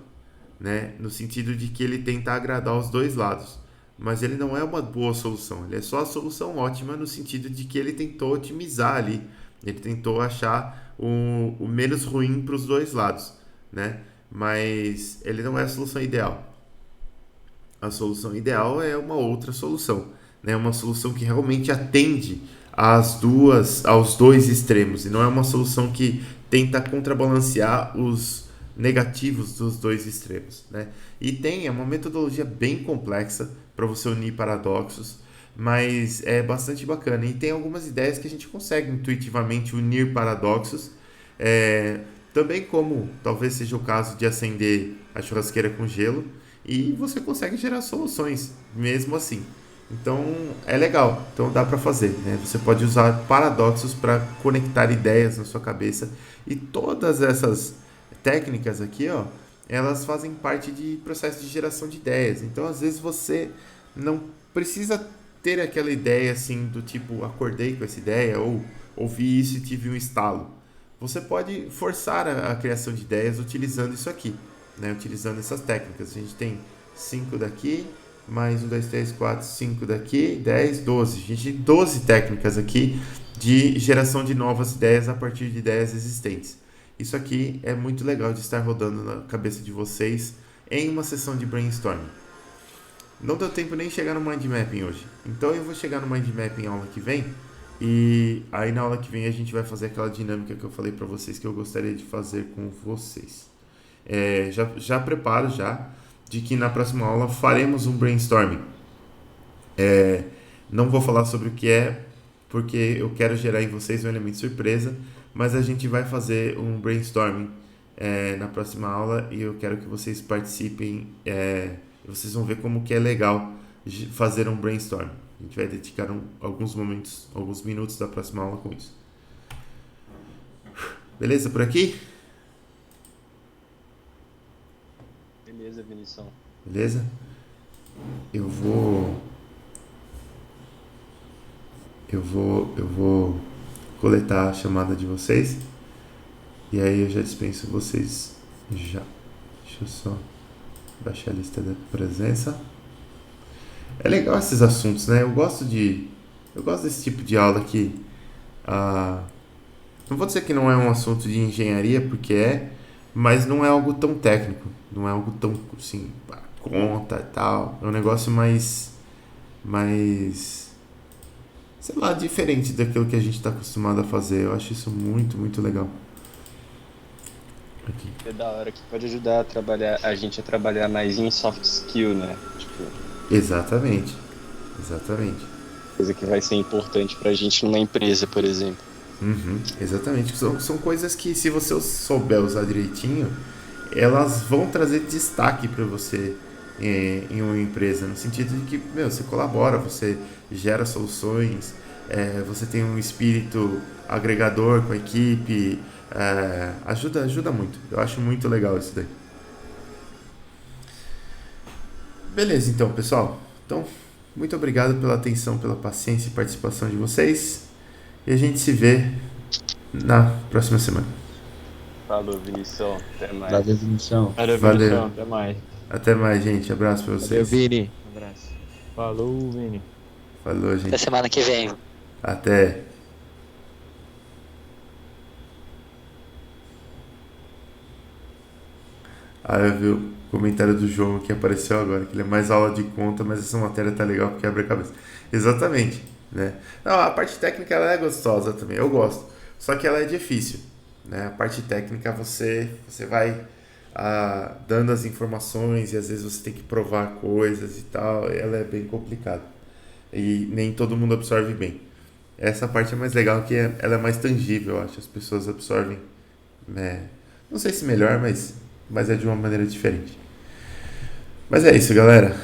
né? No sentido de que ele tenta agradar os dois lados. Mas ele não é uma boa solução, ele é só a solução ótima no sentido de que ele tentou otimizar ali, ele tentou achar o menos ruim para os dois lados, né? Mas ele não é a solução ideal. A solução ideal é uma outra solução, né? Uma solução que realmente atende aos dois extremos e não é uma solução que tenta contrabalancear os negativos dos dois extremos, né? E é uma metodologia bem complexa para você unir paradoxos, mas é bastante bacana e tem algumas ideias que a gente consegue intuitivamente unir paradoxos, também como talvez seja o caso de acender a churrasqueira com gelo e você consegue gerar soluções mesmo assim. Então é legal, então dá para fazer, né? Você pode usar paradoxos para conectar ideias na sua cabeça e todas essas técnicas aqui, ó, elas fazem parte de processo de geração de ideias. Então às vezes você não precisa ter aquela ideia assim do tipo, acordei com essa ideia ou ouvi isso e tive um estalo. Você pode forçar a criação de ideias utilizando isso aqui, né? Utilizando essas técnicas. A gente tem 5 daqui, mais 1, 2, 3, 4, 5 daqui, 10, 12. A gente tem 12 técnicas aqui de geração de novas ideias a partir de ideias existentes. Isso aqui é muito legal de estar rodando na cabeça de vocês em uma sessão de brainstorming. Não deu tempo nem chegar no mind mapping hoje. Então eu vou chegar no mind mapping aula que vem. E aí na aula que vem a gente vai fazer aquela dinâmica que eu falei para vocês que eu gostaria de fazer com vocês. Já preparo já de que na próxima aula faremos um brainstorming. Não vou falar sobre o que é, porque eu quero gerar em vocês um elemento surpresa, mas a gente vai fazer um brainstorming na próxima aula e eu quero que vocês participem. Vocês vão ver como que é legal fazer um brainstorm. A gente vai dedicar alguns minutos da próxima aula com isso. Beleza por aqui? Beleza, Vinição. Beleza? Eu vou coletar a chamada de vocês. E aí eu já dispenso vocês já. Deixa eu só baixar a lista da presença. É legal esses assuntos, né? Eu gosto desse tipo de aula que não vou dizer que não é um assunto de engenharia, porque mas não é algo tão técnico, não é algo tão assim, conta e tal. É um negócio mais sei lá, diferente daquilo que a gente está acostumado a fazer. Eu acho isso muito, muito legal. Aqui. É da hora que pode ajudar a gente a trabalhar mais em soft skill, né? Tipo, Exatamente. coisa que vai ser importante pra gente numa empresa, por exemplo. Exatamente. São coisas que, se você souber usar direitinho, elas vão trazer destaque para você em uma empresa, no sentido de que, você colabora, você gera soluções, você tem um espírito agregador com a equipe, ajuda muito. Eu acho muito legal isso daí. Beleza, então, pessoal. Então, muito obrigado pela atenção, pela paciência e participação de vocês. E a gente se vê na próxima semana. Falou, Vinição. Até mais. Valeu, Vinição. Valeu. Até mais. Até mais, gente. Abraço pra vocês. Valeu, Vini. Um abraço. Falou, Vini. Falou, gente. Até semana que vem. Até. Eu vi o comentário do João que apareceu agora, que ele é mais aula de conta, mas essa matéria tá legal porque abre a cabeça. Exatamente, né? Não, a parte técnica ela é gostosa também, eu gosto. Só que ela é difícil, né? A parte técnica você vai dando as informações e às vezes você tem que provar coisas e tal, ela é bem complicada. E nem todo mundo absorve bem. Essa parte é mais legal que ela é mais tangível, eu acho. As pessoas absorvem, né? Não sei se melhor, mas é de uma maneira diferente. Mas é isso, galera.